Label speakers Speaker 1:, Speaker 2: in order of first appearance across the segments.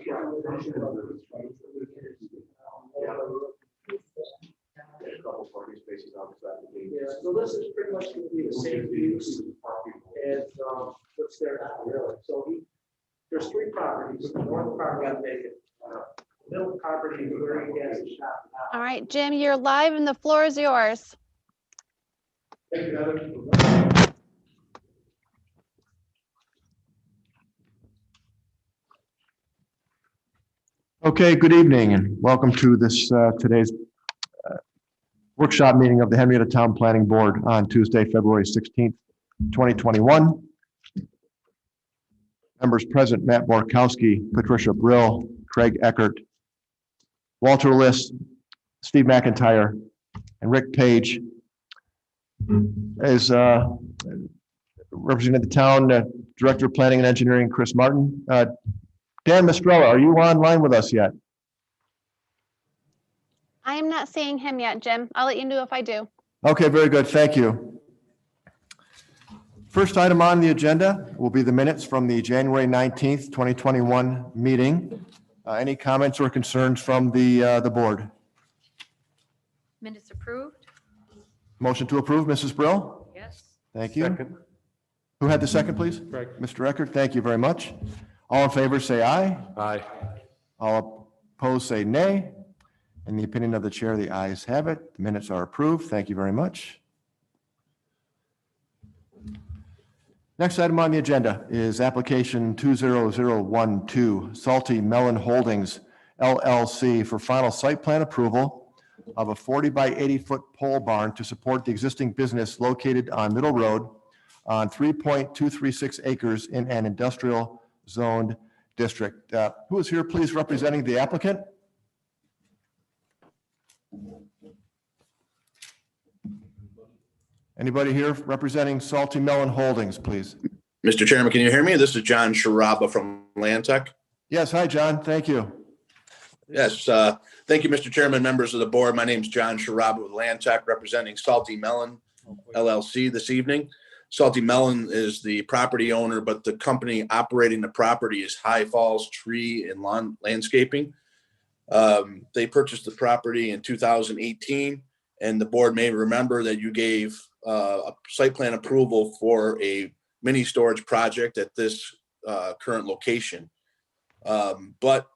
Speaker 1: A couple parking spaces outside the gate. Yeah, so this is pretty much going to be the same use as what's there now, really. So there's three properties. The north property got vacant. Middle property where he has a shop now.
Speaker 2: All right, Jim, you're live and the floor is yours.
Speaker 1: Thank you, Heather.
Speaker 3: Okay, good evening and welcome to this today's workshop meeting of the Henrietta Town Planning Board on Tuesday, February 16th, 2021. Members present: Matt Borkowski, Patricia Brill, Craig Eckert, Walter List, Steve McIntyre, and Rick Page. As representing the town, Director of Planning and Engineering, Chris Martin. Dan Mistrella, are you online with us yet?
Speaker 2: I am not seeing him yet, Jim. I'll let you know if I do.
Speaker 3: Okay, very good. Thank you. First item on the agenda will be the minutes from the January 19th, 2021 meeting. Any comments or concerns from the board?
Speaker 4: Minutes approved?
Speaker 3: Motion to approve, Mrs. Brill?
Speaker 4: Yes.
Speaker 3: Thank you.
Speaker 5: Second.
Speaker 3: Who had the second, please?
Speaker 5: Craig.
Speaker 3: Mr. Eckert, thank you very much. All in favor, say aye.
Speaker 5: Aye.
Speaker 3: All opposed, say nay. In the opinion of the chair, the ayes have it. The minutes are approved. Thank you very much. Next item on the agenda is application 20012, Salty Melon Holdings LLC for final site plan approval of a 40 by 80 foot pole barn to support the existing business located on Middle Road on 3.236 acres in an industrial zoned district. Who is here, please, representing the applicant? Anybody here representing Salty Melon Holdings, please?
Speaker 6: Mr. Chairman, can you hear me? This is John Sharaba from Land Tech.
Speaker 3: Yes, hi, John. Thank you.
Speaker 6: Yes, thank you, Mr. Chairman, members of the board. My name is John Sharaba with Land Tech, representing Salty Melon LLC this evening. Salty Melon is the property owner, but the company operating the property is High Falls Tree and Lawn Landscaping. They purchased the property in 2018, and the board may remember that you gave a site plan approval for a mini storage project at this current location. But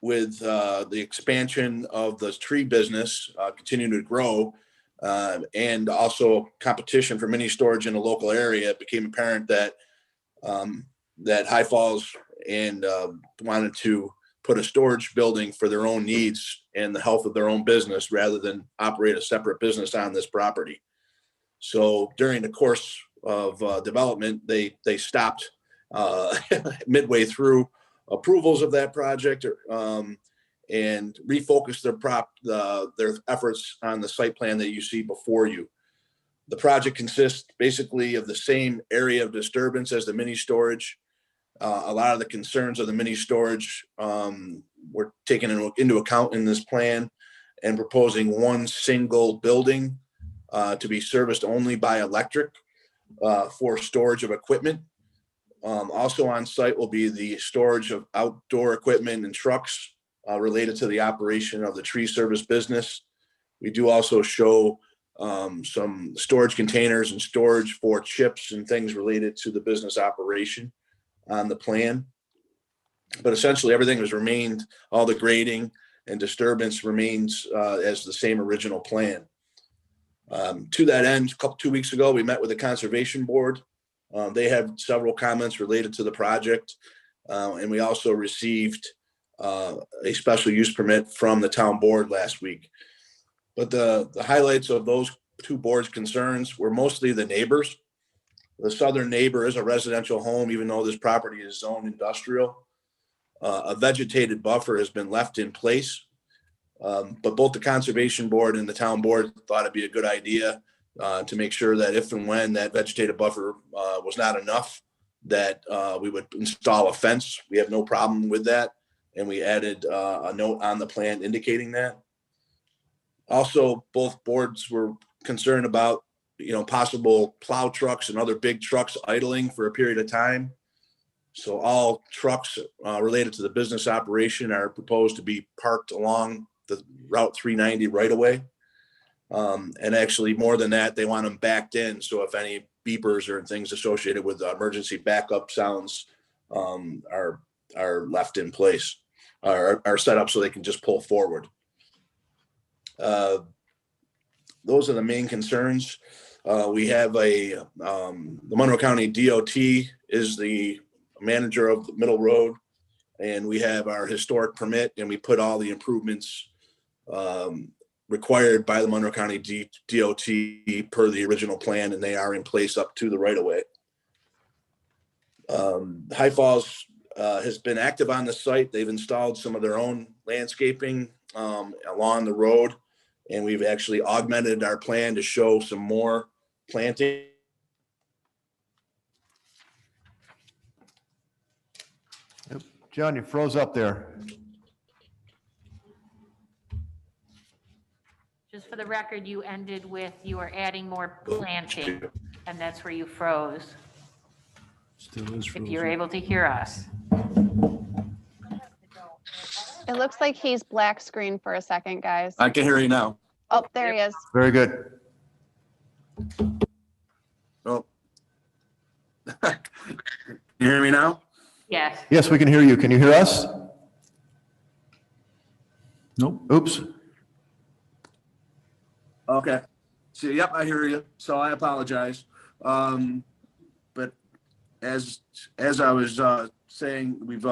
Speaker 6: with the expansion of the tree business continuing to grow, and also competition for mini storage in the local area, it became apparent that that High Falls and wanted to put a storage building for their own needs and the health of their own business rather than operate a separate business on this property. So during the course of development, they stopped midway through approvals of that project and refocused their efforts on the site plan that you see before you. The project consists basically of the same area of disturbance as the mini storage. A lot of the concerns of the mini storage were taken into account in this plan, and proposing one single building to be serviced only by electric for storage of equipment. Also on site will be the storage of outdoor equipment and trucks related to the operation of the tree service business. We do also show some storage containers and storage for chips and things related to the business operation on the plan. But essentially everything has remained, all the grading and disturbance remains as the same original plan. To that end, 2 weeks ago, we met with the Conservation Board. They had several comments related to the project. And we also received a special use permit from the town board last week. But the highlights of those two boards' concerns were mostly the neighbors. The southern neighbor is a residential home, even though this property is zoned industrial. A vegetated buffer has been left in place. But both the Conservation Board and the town board thought it'd be a good idea to make sure that if and when that vegetated buffer was not enough, that we would install a fence. We have no problem with that. And we added a note on the plan indicating that. Also, both boards were concerned about, possible plow trucks and other big trucks idling for a period of time. So all trucks related to the business operation are proposed to be parked along the Route 390 right away. And actually more than that, they want them backed in. So if any beepers or things associated with emergency backup sounds are left in place, are set up so they can just pull forward. Those are the main concerns. We have the Monroe County DOT is the manager of the Middle Road, and we have our historic permit, and we put all the improvements required by the Monroe County DOT per the original plan, and they are in place up to the right of way. High Falls has been active on the site. They've installed some of their own landscaping along the road, and we've actually augmented our plan to show some more planting.
Speaker 3: John, you froze up there.
Speaker 4: Just for the record, you ended with you are adding more planting, and that's where you froze.
Speaker 5: Still is
Speaker 4: If
Speaker 5: frozen.
Speaker 4: you're able to hear us.
Speaker 2: It looks like he's black screen for a second, guys.
Speaker 6: I can hear you now.
Speaker 2: Oh, there he is.
Speaker 3: Very good.
Speaker 6: Oh. You hear me now?
Speaker 4: Yes.
Speaker 3: Yes, we can hear you. Can you hear us?
Speaker 5: Nope.
Speaker 3: Oops.
Speaker 6: Okay. So, yep, I hear you. So I apologize. But as I was saying, we've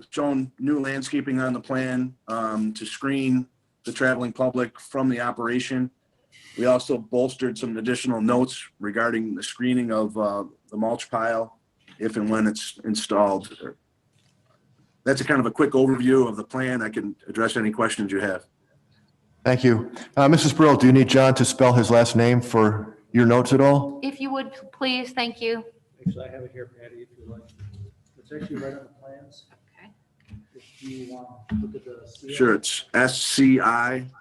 Speaker 6: shown new landscaping on the plan to screen the traveling public from the operation. We also bolstered some additional notes regarding the screening of the mulch pile if and when it's installed. That's a kind of a quick overview of the plan. I can address any questions you have.
Speaker 3: Thank you. Mrs. Brill, do you need John to spell his last name for your notes at all?
Speaker 4: If you would, please, thank you.
Speaker 1: Actually, I have it here, Patty, if you like. It's actually right on the plans.
Speaker 4: Okay.
Speaker 1: If you want to look at the.
Speaker 6: Sure, it's SCIARABBA.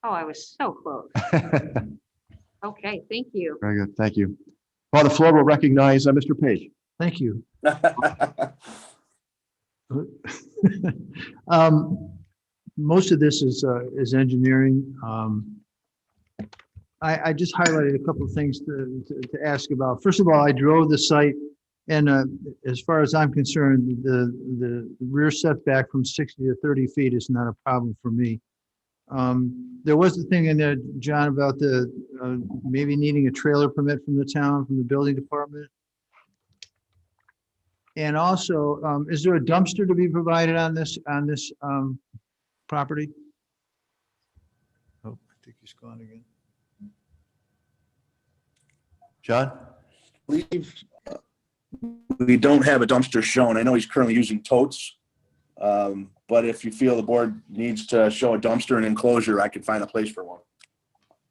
Speaker 4: Oh, I was so close. Okay, thank you.
Speaker 3: Very good. Thank you. Well, the floor will recognize Mr. Page.
Speaker 5: Thank you. Most of this is engineering. I just highlighted a couple of things to ask about. First of all, I drove the site, and as far as I'm concerned, the rear setback from 60 to 30 feet is not a problem for me. There was the thing in there, John, about the maybe needing a trailer permit from the town, from the building department. And also, is there a dumpster to be provided on this property? Oh, I think he's gone again.
Speaker 3: John?
Speaker 6: Believe we don't have a dumpster shown. I know he's currently using totes. But if you feel the board needs to show a dumpster and enclosure, I can find a place for one.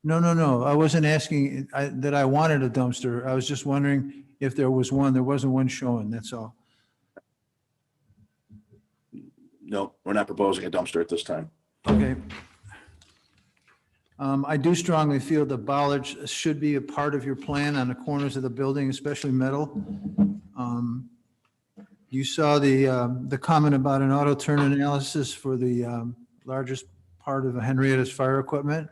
Speaker 5: No. I wasn't asking that I wanted a dumpster. I was just wondering if there was one. There wasn't one showing, that's all.
Speaker 6: No, we're not proposing a dumpster at this time.
Speaker 5: Okay. I do strongly feel the bollards should be a part of your plan on the corners of the building, especially metal. You saw the comment about an auto turn analysis for the largest part of Henrietta's fire equipment.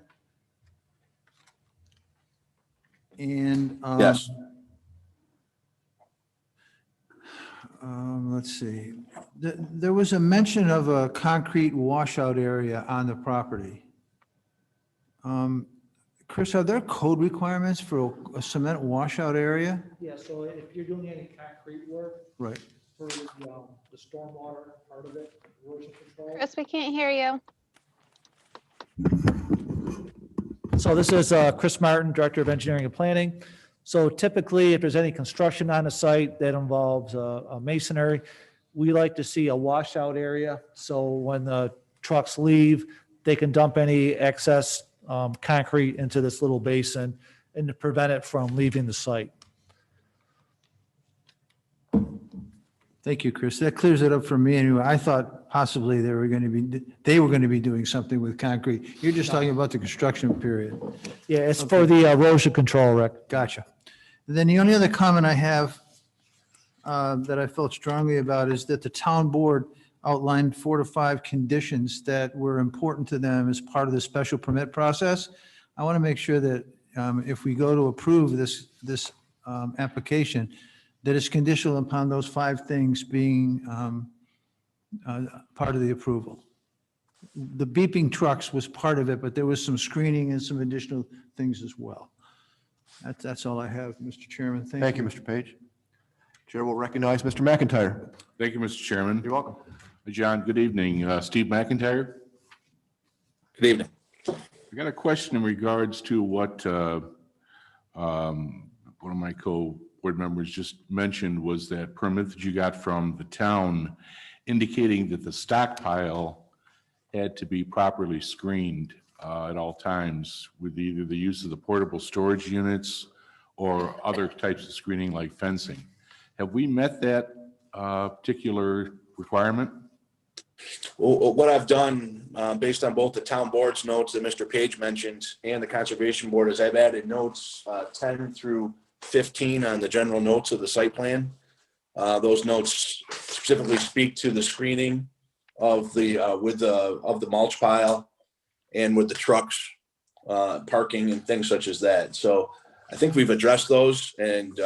Speaker 5: And
Speaker 6: Yes.
Speaker 5: Let's see. There was a mention of a concrete washout area on the property. Chris, are there code requirements for a cement washout area?
Speaker 1: Yeah, so if you're doing any concrete work
Speaker 5: Right.
Speaker 1: for the stormwater part of it, erosion control.
Speaker 2: Chris, we can't hear you.
Speaker 7: So this is Chris Martin, Director of Engineering and Planning. So typically, if there's any construction on the site that involves masonry, we like to see a washout area. So when the trucks leave, they can dump any excess concrete into this little basin and to prevent it from leaving the site.
Speaker 5: Thank you, Chris. That clears it up for me anyway. I thought possibly they were going to be doing something with concrete. You're just talking about the construction period.
Speaker 7: Yeah, it's for the erosion control, Rick.
Speaker 5: Gotcha. Then the only other comment I have that I felt strongly about is that the town board outlined 4 to 5 conditions that were important to them as part of the special permit process. I want to make sure that if we go to approve this application, that it's conditional upon those 5 things being part of the approval. The beeping trucks was part of it, but there was some screening and some additional things as well. That's all I have, Mr. Chairman.
Speaker 3: Thank you, Mr. Page. Chair will recognize Mr. McIntyre.
Speaker 8: Thank you, Mr. Chairman.
Speaker 3: You're welcome.
Speaker 8: John, good evening. Steve McIntyre.
Speaker 6: Good evening.
Speaker 8: I got a question in regards to what one of my co-board members just mentioned was that permit that you got from the town indicating that the stockpile had to be properly screened at all times with either the use of the portable storage units or other types of screening like fencing. Have we met that particular requirement?
Speaker 6: Well, what I've done, based on both the town board's notes that Mr. Page mentioned and the conservation board, is I've added notes 10 through 15 on the general notes of the site plan. Those notes specifically speak to the screening of the mulch pile and with the trucks, parking and things such as that. So I think we've addressed those, and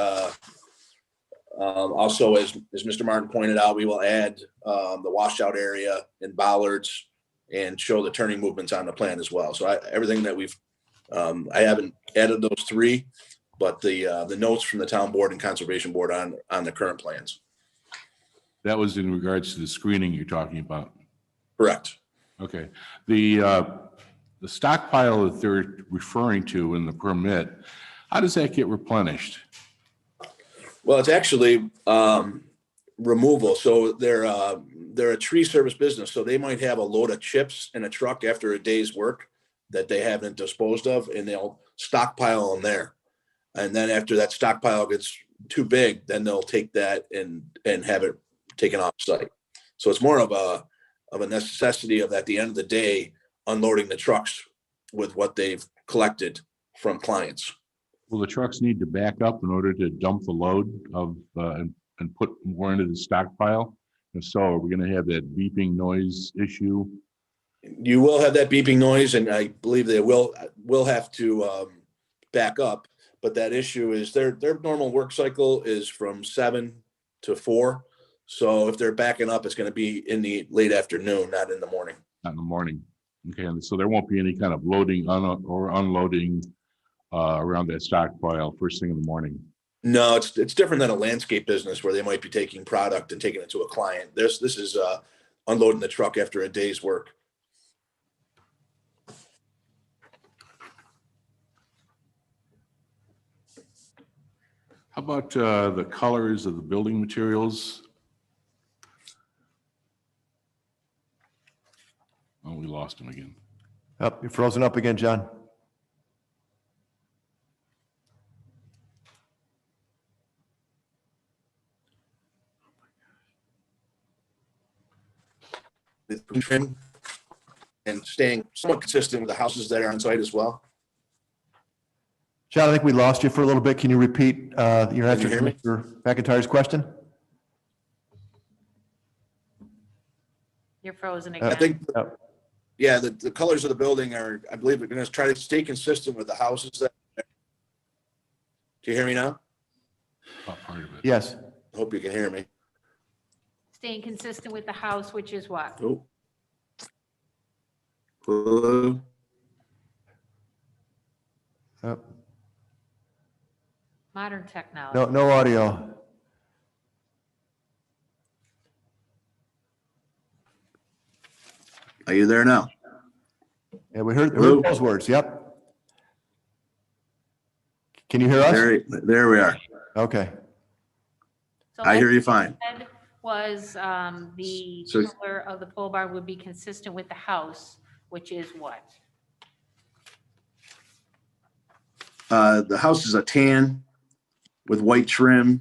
Speaker 6: also, as Mr. Martin pointed out, we will add the washout area and bollards and show the turning movements on the plan as well. So everything that we've, I haven't added those 3, but the notes from the town board and conservation board on the current plans.
Speaker 8: That was in regards to the screening you're talking about.
Speaker 6: Correct.
Speaker 8: Okay. The stockpile that they're referring to in the permit, how does that get replenished?
Speaker 6: Well, it's actually removal. So they're a tree service business. So they might have a load of chips in a truck after a day's work that they haven't disposed of, and they'll stockpile them there. And then after that stockpile gets too big, then they'll take that and have it taken off site. So it's more of a necessity of, at the end of the day, unloading the trucks with what they've collected from clients.
Speaker 8: Will the trucks need to back up in order to dump the load of and put more into the stockpile? If so, are we going to have that beeping noise issue?
Speaker 6: You will have that beeping noise, and I believe they will have to back up. But that issue is their normal work cycle is from 7 to 4. So if they're backing up, it's going to be in the late afternoon, not in the morning.
Speaker 8: Not in the morning. Okay, and so there won't be any kind of loading or unloading around that stockpile first thing in the morning.
Speaker 6: No, it's different than a landscape business where they might be taking product and taking it to a client. This is unloading the truck after a day's work.
Speaker 8: How about the colors of the building materials? Oh, we lost him again.
Speaker 3: Oh, you're frozen up again, John.
Speaker 6: The trim and staying somewhat consistent with the houses that are on site as well.
Speaker 3: John, I think we lost you for a little bit. Can you repeat your answer to
Speaker 6: hear me?
Speaker 3: Mr. McIntyre's question?
Speaker 4: You're frozen
Speaker 6: I
Speaker 4: again.
Speaker 6: think,
Speaker 3: Yep.
Speaker 6: yeah, the colors of the building are, I believe, we're going to try to stay consistent with the houses that. Do you hear me now?
Speaker 8: Oh, part of it.
Speaker 3: Yes.
Speaker 6: I hope you can hear me.
Speaker 4: Staying consistent with the house, which is what?
Speaker 6: Oh. Hello?
Speaker 3: Yep.
Speaker 4: Modern technology.
Speaker 3: No audio.
Speaker 6: Are you there now?
Speaker 3: Yeah, we heard
Speaker 6: Hello?
Speaker 3: those words. Yep. Can you hear us?
Speaker 6: There we are.
Speaker 3: Okay.
Speaker 4: So
Speaker 6: I hear
Speaker 4: like
Speaker 6: you fine.
Speaker 4: said was the
Speaker 6: So-
Speaker 4: color of the pole barn would be consistent with the house, which is what?
Speaker 6: The house is a tan with white trim,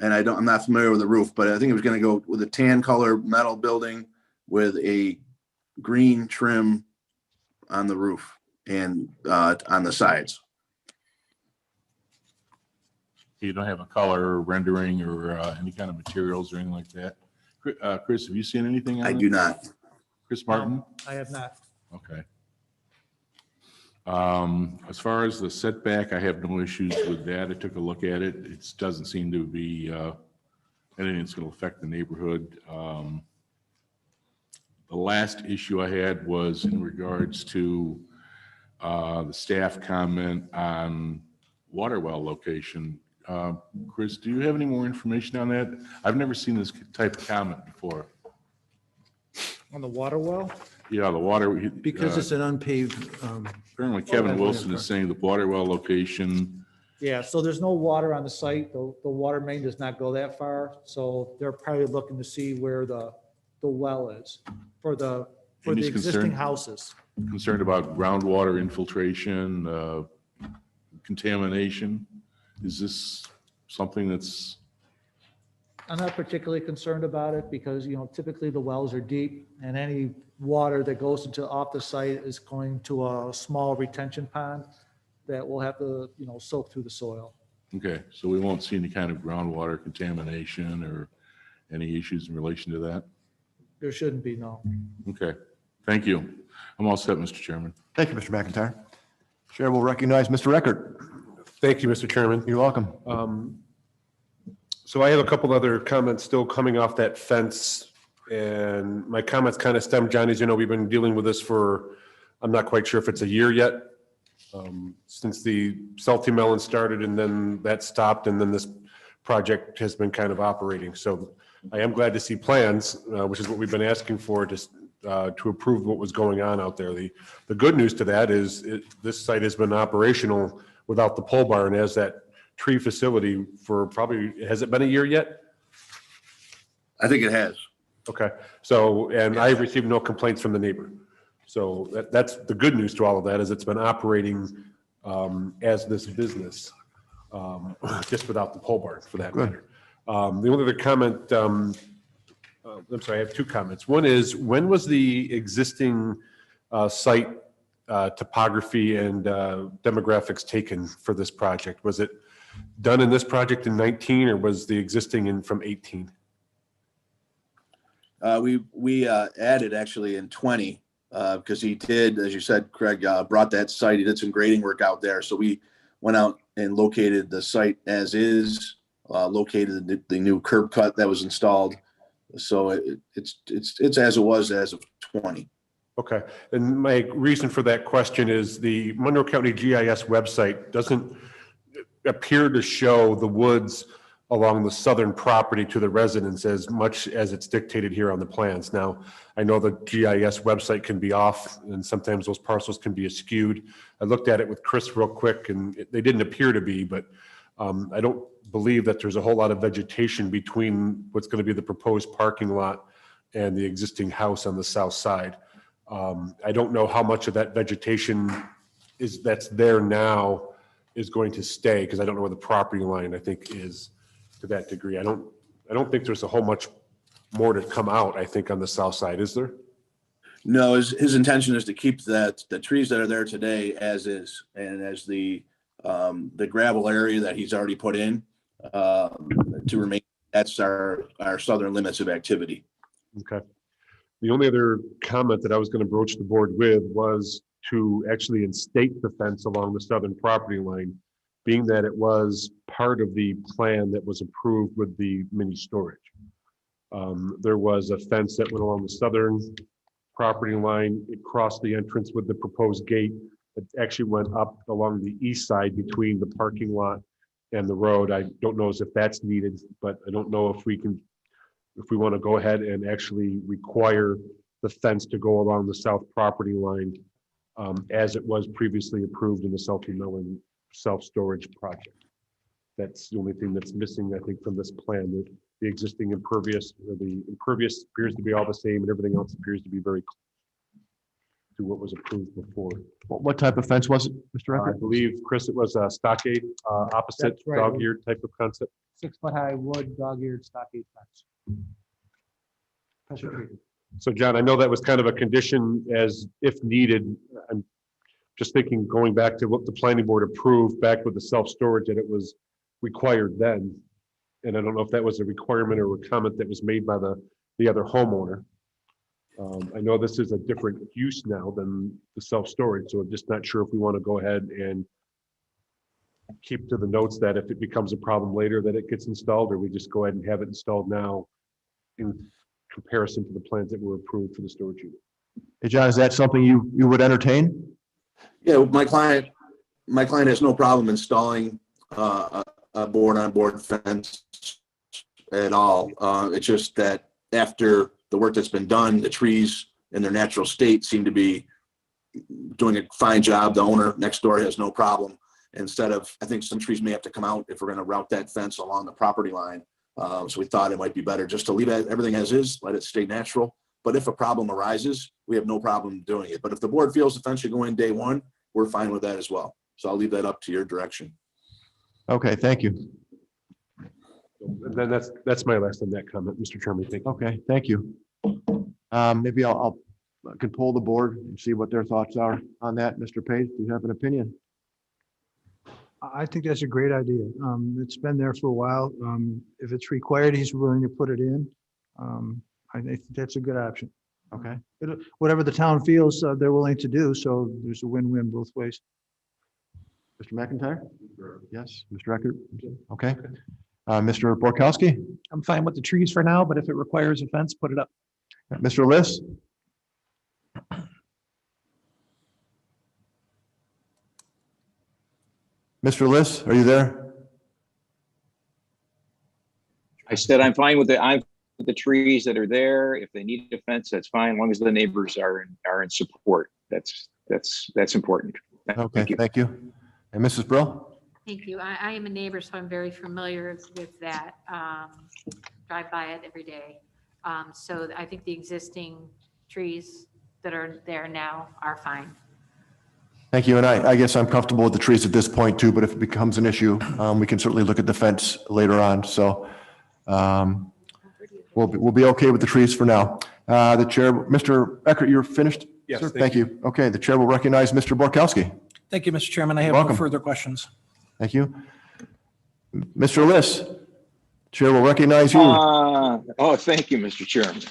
Speaker 6: and I'm not familiar with the roof, but I think it was going to go with a tan color metal building with a green trim on the roof and on the sides.
Speaker 8: You don't have a color rendering or any kind of materials or anything like that? Chris, have you seen anything on
Speaker 6: I
Speaker 8: it?
Speaker 6: do not.
Speaker 8: Chris Martin?
Speaker 7: I have not.
Speaker 8: Okay. As far as the setback, I have no issues with that. I took a look at it. It doesn't seem to be anything that's going to affect the neighborhood. The last issue I had was in regards to the staff comment on water well location. Chris, do you have any more information on that? I've never seen this type of comment before.
Speaker 7: On the water well?
Speaker 8: Yeah, the water.
Speaker 5: Because it's an unpaved,
Speaker 8: Apparently Kevin Wilson is saying the water well location.
Speaker 7: Yeah, so there's no water on the site. The water main does not go that far. So they're probably looking to see where the well is for the
Speaker 8: And he's
Speaker 7: existing
Speaker 8: concerned-
Speaker 7: houses.
Speaker 8: Concerned about groundwater infiltration, contamination. Is this something that's,
Speaker 7: I'm not particularly concerned about it because, typically the wells are deep and any water that goes into off the site is going to a small retention pond that will have to, soak through the soil.
Speaker 8: okay, so we won't see any kind of groundwater contamination or any issues in relation to that?
Speaker 7: There shouldn't be, no.
Speaker 8: Okay, thank you. I'm all set, Mr. Chairman.
Speaker 3: Thank you, Mr. McIntyre. Chair will recognize Mr. Eckert.
Speaker 9: Thank you, Mr. Chairman.
Speaker 3: You're welcome.
Speaker 9: So I have a couple other comments still coming off that fence. And my comments kind of stem, John, as you know, we've been dealing with this for, I'm not quite sure if it's a year yet. Since the Salty Melon started and then that stopped and then this project has been kind of operating. So I am glad to see plans, which is what we've been asking for, to approve what was going on out there. The good news to that is this site has been operational without the pole barn as that tree facility for probably, has it been a year yet?
Speaker 6: I think it has.
Speaker 9: Okay, so, and I received no complaints from the neighbor. So that's the good news to all of that, is it's been operating as this business, just without the pole barn for that matter. The only other comment, I'm sorry, I have two comments. One is, when was the existing site topography and demographics taken for this project? Was it done in this project in 19 or was the existing in from 18?
Speaker 6: We added actually in 20 because he did, as you said, Craig, brought that site. He did some grading work out there. So we went out and located the site as is, located the new curb cut that was installed. So it's as it was as of 20.
Speaker 9: Okay, and my reason for that question is the Monroe County GIS website doesn't appear to show the woods along the southern property to the residents as much as it's dictated here on the plans. Now, I know the GIS website can be off and sometimes those parcels can be askewed. I looked at it with Chris real quick and they didn't appear to be, but I don't believe that there's a whole lot of vegetation between what's going to be the proposed parking lot and the existing house on the south side. I don't know how much of that vegetation that's there now is going to stay, because I don't know where the property line, I think, is to that degree. I don't think there's a whole much more to come out, I think, on the south side, is there?
Speaker 6: No, his intention is to keep the trees that are there today as is, and as the gravel area that he's already put in to remain. That's our southern limits of activity.
Speaker 9: Okay. The only other comment that I was going to broach the board with was to actually instate the fence along the southern property line, being that it was part of the plan that was approved with the mini storage. There was a fence that went along the southern property line. It crossed the entrance with the proposed gate. It actually went up along the east side between the parking lot and the road. I don't know if that's needed, but I don't know if we want to go ahead and actually require the fence to go along the south property line as it was previously approved in the Salty Melon self-storage project. That's the only thing that's missing, I think, from this plan. The existing impervious, or the impervious appears to be all the same, and everything else appears to be very close to what was approved before.
Speaker 3: What type of fence was it, Mr.
Speaker 9: I
Speaker 3: Eckert?
Speaker 9: believe, Chris, it was a stockade, opposite
Speaker 7: That's right.
Speaker 9: dog-eared type of concept.
Speaker 7: 6-foot-high wood, dog-eared stockade fence. Pressure treated.
Speaker 9: So John, I know that was kind of a condition as if needed. I'm just thinking, going back to what the planning board approved back with the self-storage, that it was required then. And I don't know if that was a requirement or a comment that was made by the other homeowner. I know this is a different use now than the self-storage, so I'm just not sure if we want to go ahead and keep to the notes that if it becomes a problem later that it gets installed, or we just go ahead and have it installed now in comparison to the plans that were approved for the storage unit.
Speaker 3: Hey, John, is that something you would entertain?
Speaker 6: Yeah, my client has no problem installing a board-on-board fence at all. It's just that after the work that's been done, the trees in their natural state seem to be doing a fine job. The owner next door has no problem. Instead of, I think some trees may have to come out if we're going to route that fence along the property line. So we thought it might be better just to leave everything as is, let it stay natural. But if a problem arises, we have no problem doing it. But if the board feels the fence should go in day one, we're fine with that as well. So I'll leave that up to your direction.
Speaker 3: Okay, thank you.
Speaker 9: And then that's my last on that comment, Mr. Chairman. Thank you.
Speaker 3: Okay, thank you. Maybe I can poll the board and see what their thoughts are on that. Mr. Page, do you have an opinion?
Speaker 5: I think that's a great idea. It's been there for a while. If it's required, he's willing to put it in. I think that's a good option.
Speaker 3: Okay.
Speaker 5: Whatever the town feels they're willing to do, so there's a win-win both ways.
Speaker 3: Mr. McIntyre? Yes. Mr. Eckert? Okay. Mr. Borkowski?
Speaker 1: I'm fine with the trees for now, but if it requires a fence, put it up.
Speaker 3: Mr. Liss? Mr. Liss, are you there?
Speaker 10: I said I'm fine with the trees that are there. If they need a fence, that's fine, as long as the neighbors are in support. That's important.
Speaker 3: Okay, thank you. And Mrs. Brill?
Speaker 4: Thank you. I am a neighbor, so I'm very familiar with that. Drive by it every day. So I think the existing trees that are there now are fine.
Speaker 3: Thank you. And I guess I'm comfortable with the trees at this point too, but if it becomes an issue, we can certainly look at the fence later on. So we'll be okay with the trees for now. The chair, Mr. Eckert, you're finished?
Speaker 9: Yes,
Speaker 3: sir?
Speaker 9: thank
Speaker 3: you. Okay, the chair will recognize Mr. Borkowski.
Speaker 1: Thank you, Mr. Chairman. I have
Speaker 3: Welcome.
Speaker 1: no further questions.
Speaker 3: Thank you. Mr. Liss, chair will recognize you.
Speaker 10: Thank you, Mr. Chairman.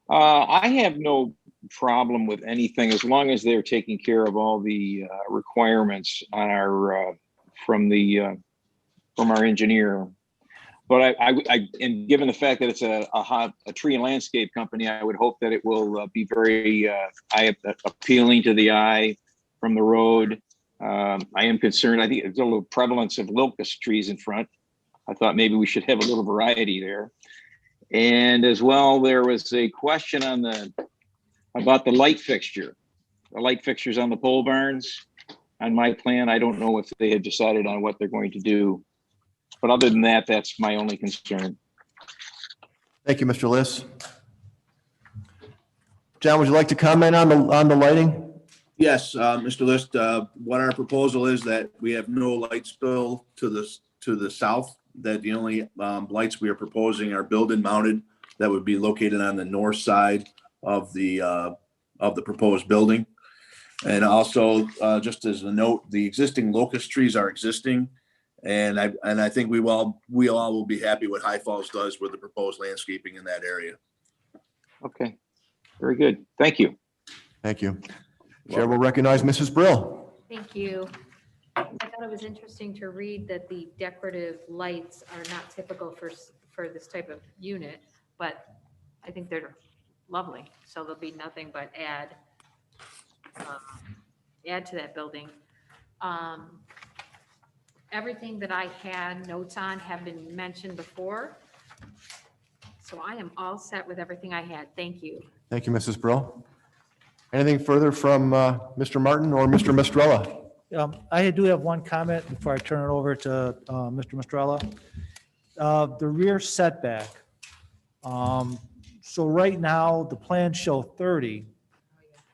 Speaker 10: I have no problem with anything as long as they're taking care of all the requirements on our from our engineer. But and given the fact that it's a tree and landscape company, I would hope that it will be very appealing to the eye from the road. I am concerned. I think there's a little prevalence of locust trees in front. I thought maybe we should have a little variety there. And as well, there was a question about the light fixture. The light fixtures on the pole barns. On my plan, I don't know if they have decided on what they're going to do. But other than that, that's my only concern.
Speaker 3: Thank you, Mr. Liss. John, would you like to comment on the lighting?
Speaker 6: Yes, Mr. List, what our proposal is that we have no light spill to the south, that the only lights we are proposing are building mounted that would be located on the north side of the proposed building. And also, just as a note, the existing locust trees are existing. And I think we all will be happy what High Falls does with the proposed landscaping in that area.
Speaker 10: Okay, very good. Thank you.
Speaker 3: Thank you. Chair will recognize Mrs. Brill.
Speaker 4: Thank you. I thought it was interesting to read that the decorative lights are not typical for this type of unit, but I think they're lovely. So there'll be nothing but add to that building. Everything that I had notes on have been mentioned before. So I am all set with everything I had. Thank you.
Speaker 3: Thank you, Mrs. Brill. Anything further from Mr. Martin or Mr. Mistrella?
Speaker 7: I do have one comment before I turn it over to Mr. Mistrella. The rear setback. So right now, the plans show 30.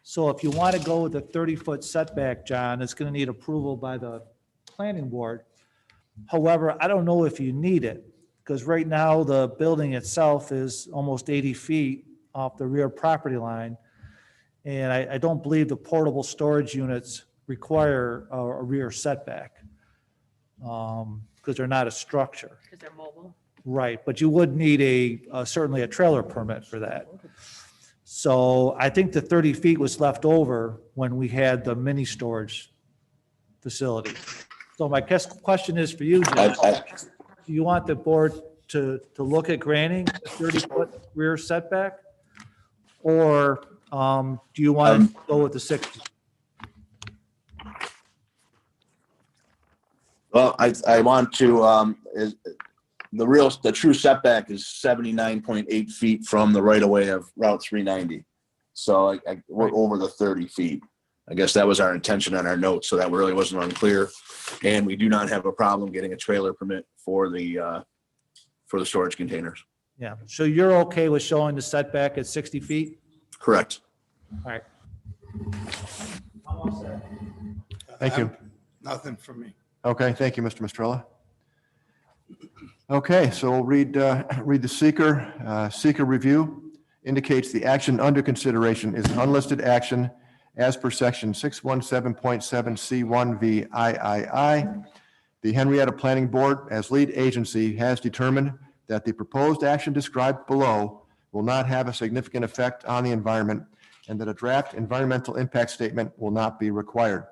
Speaker 7: So if you want to go with a 30-foot setback, John, it's going to need approval by the planning board. However, I don't know if you need it, because right now the building itself is almost 80 feet off the rear property line. And I don't believe the portable storage units require a rear setback. because they're not a structure.
Speaker 4: Because they're mobile.
Speaker 7: Right, but you would need certainly a trailer permit for that. So I think the 30 feet was left over when we had the mini storage facility. So my question is for you, Jim. Do you want the board to look at granting a 30-foot rear setback? Or do you want to go with the 60?
Speaker 6: Well, I want to, the true setback is 79.8 feet from the right of way of Route 390. So we're over the 30 feet. I guess that was our intention on our notes, so that really wasn't unclear. And we do not have a problem getting a trailer permit for the storage containers.
Speaker 7: Yeah, so you're okay with showing the setback at 60 feet?
Speaker 6: Correct.
Speaker 7: All right.
Speaker 3: Thank you.
Speaker 11: Nothing for me.
Speaker 3: Okay, thank you, Mr. Mistrella. Okay, so we'll read the seeker. Seeker review indicates the action under consideration is an unlisted action as per section 617.7 C1 VIII. The Henrietta Planning Board, as lead agency, has determined that the proposed action described below will not have a significant effect on the environment and that a draft environmental impact statement will not be required.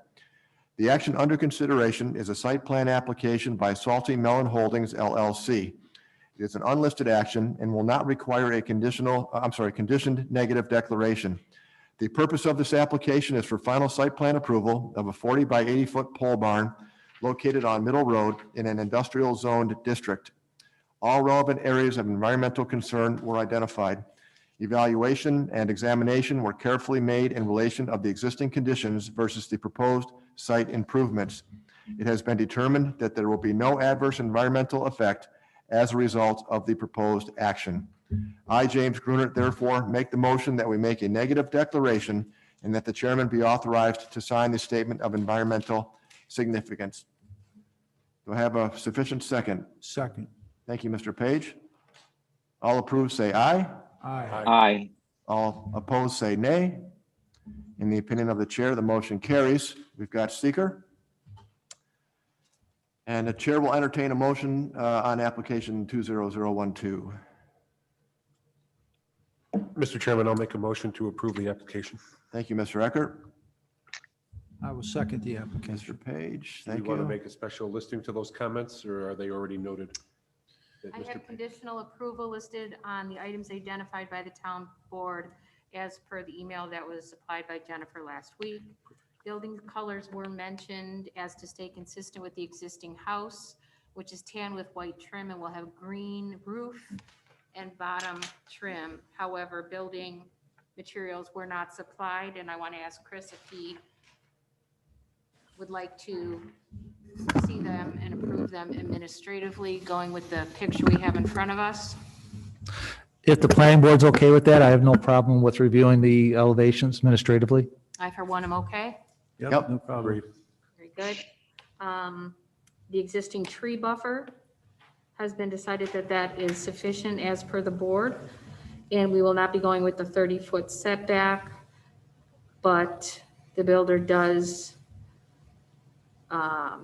Speaker 3: The action under consideration is a site plan application by Salty Melon Holdings LLC. It is an unlisted action and will not require a conditioned negative declaration. The purpose of this application is for final site plan approval of a 40 by 80 foot pole barn located on Middle Road in an industrial zoned district. All relevant areas of environmental concern were identified. Evaluation and examination were carefully made in relation of the existing conditions versus the proposed site improvements. It has been determined that there will be no adverse environmental effect as a result of the proposed action. I, James Gruner, therefore make the motion that we make a negative declaration and that the chairman be authorized to sign the statement of environmental significance. Do I have a sufficient second?
Speaker 11: Second.
Speaker 3: Thank you, Mr. Page. All approved, say aye.
Speaker 11: Aye.
Speaker 10: Aye.
Speaker 3: All opposed, say nay. In the opinion of the chair, the motion carries. We've got seeker. And the chair will entertain a motion on application 20012.
Speaker 9: Mr. Chairman, I'll make a motion to approve the application.
Speaker 3: Thank you, Mr. Eckert.
Speaker 5: I will second the application.
Speaker 3: Mr. Page,
Speaker 9: Do you
Speaker 3: thank
Speaker 9: want to
Speaker 3: you.
Speaker 9: make a special listing to those comments, or are they already noted?
Speaker 4: I have conditional approval listed on the items identified by the town board as per the email that was supplied by Jennifer last week. Building colors were mentioned as to stay consistent with the existing house, which is tan with white trim and will have green roof and bottom trim. However, building materials were not supplied, and I want to ask Chris if he would like to see them and approve them administratively, going with the picture we have in front of us.
Speaker 7: If the planning board's okay with that, I have no problem with reviewing the elevations administratively.
Speaker 4: I, for one, am okay.
Speaker 3: Yep.
Speaker 5: No problem.
Speaker 4: Very good. The existing tree buffer has been decided that that is sufficient as per the board, and we will not be going with the 30-foot setback, but the builder does,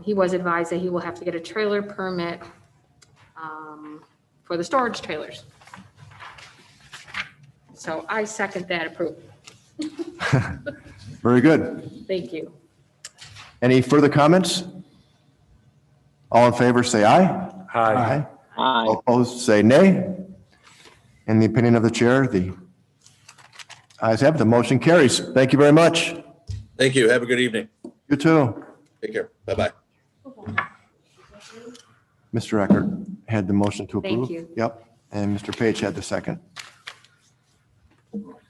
Speaker 4: he was advised that he will have to get a trailer permit for the storage trailers. So I second that approval.
Speaker 3: Very good.
Speaker 4: Thank you.
Speaker 3: Any further comments? All in favor, say aye.
Speaker 9: Aye.
Speaker 10: Aye.
Speaker 3: All opposed, say nay. In the opinion of the chair, the ayes have it. The motion carries. Thank you very much.
Speaker 6: Thank you. Have a good evening.
Speaker 3: You too.
Speaker 6: Take care. Bye-bye.
Speaker 3: Mr. Eckert had the motion to approve.
Speaker 4: Thank you.
Speaker 3: Yep. And Mr. Page had the second.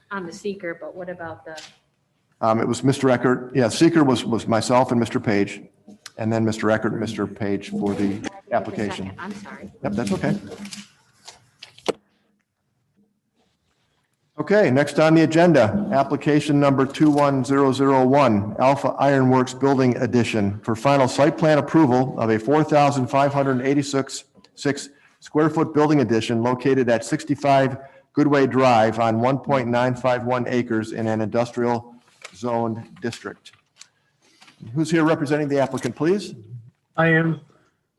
Speaker 4: On the seeker, but what about the,
Speaker 3: It was Mr. Eckert. Yeah, seeker was myself and Mr. Page, and then Mr. Eckert and Mr. Page for the application.
Speaker 4: I'm sorry.
Speaker 3: Yep, that's okay. Okay, next on the agenda, application number 21001, Alpha Ironworks Building Addition for final site plan approval of a 4,586 square foot building addition located at 65 Goodway Drive on 1.951 acres in an industrial zoned district. Who's here representing the applicant, please?
Speaker 12: I am.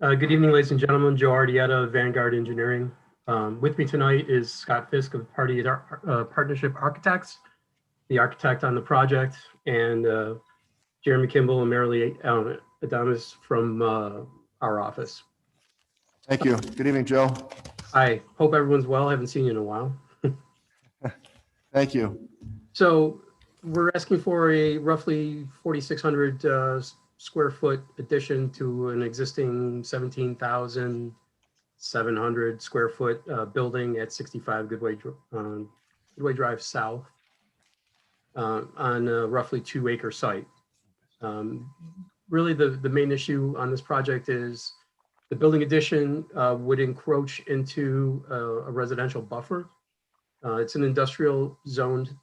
Speaker 12: Good evening, ladies and gentlemen. Joe Ardietta, Vanguard Engineering. With me tonight is Scott Fisk of Partnership Architects, the architect on the project, and Jeremy Kimball and Marilee Adamus from our office.
Speaker 3: Thank you. Good evening, Joe.
Speaker 12: I hope everyone's well. I haven't seen you in a while.
Speaker 3: Thank you.
Speaker 12: So we're asking for a roughly 4,600 square foot addition to an existing 17,700 square foot building at 65 Goodway Drive South on a roughly 2-acre site. Really, the main issue on this project is the building addition would encroach into a residential buffer. It's an industrial zoned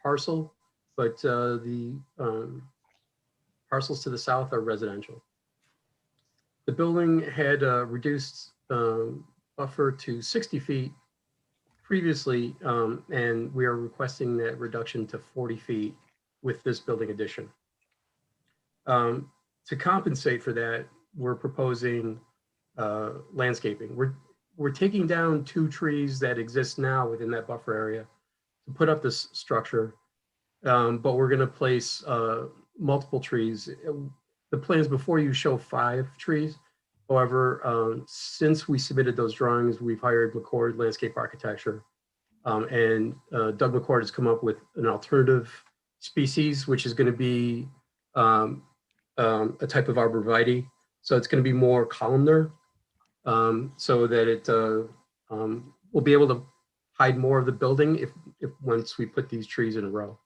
Speaker 12: parcel, but the parcels to the south are residential. The building had a reduced buffer to 60 feet previously, and we are requesting that reduction to 40 feet with this building addition. To compensate for that, we're proposing landscaping. We're taking down 2 trees that exist now within that buffer area to put up this structure, but we're going to place multiple trees. The plans before you show 5 trees. However, since we submitted those drawings, we've hired McCord Landscape Architecture, and Doug McCord has come up with an alternative species, which is going to be a type of arborvitae. So it's going to be more columnar, so that it will be able to hide more of the building if once we put these trees in a row.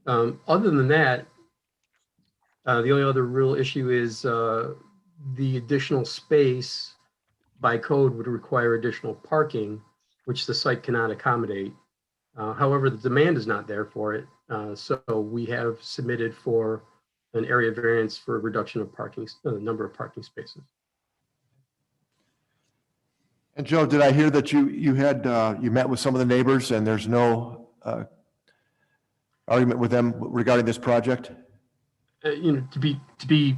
Speaker 12: Other than that, the only other real issue is the additional space by code would require additional parking, which the site cannot accommodate. However, the demand is not there for it. So we have submitted for an area variance for a reduction of parking, number of parking spaces.
Speaker 3: And Joe, did I hear that you met with some of the neighbors and there's no argument with them regarding this project?
Speaker 12: To be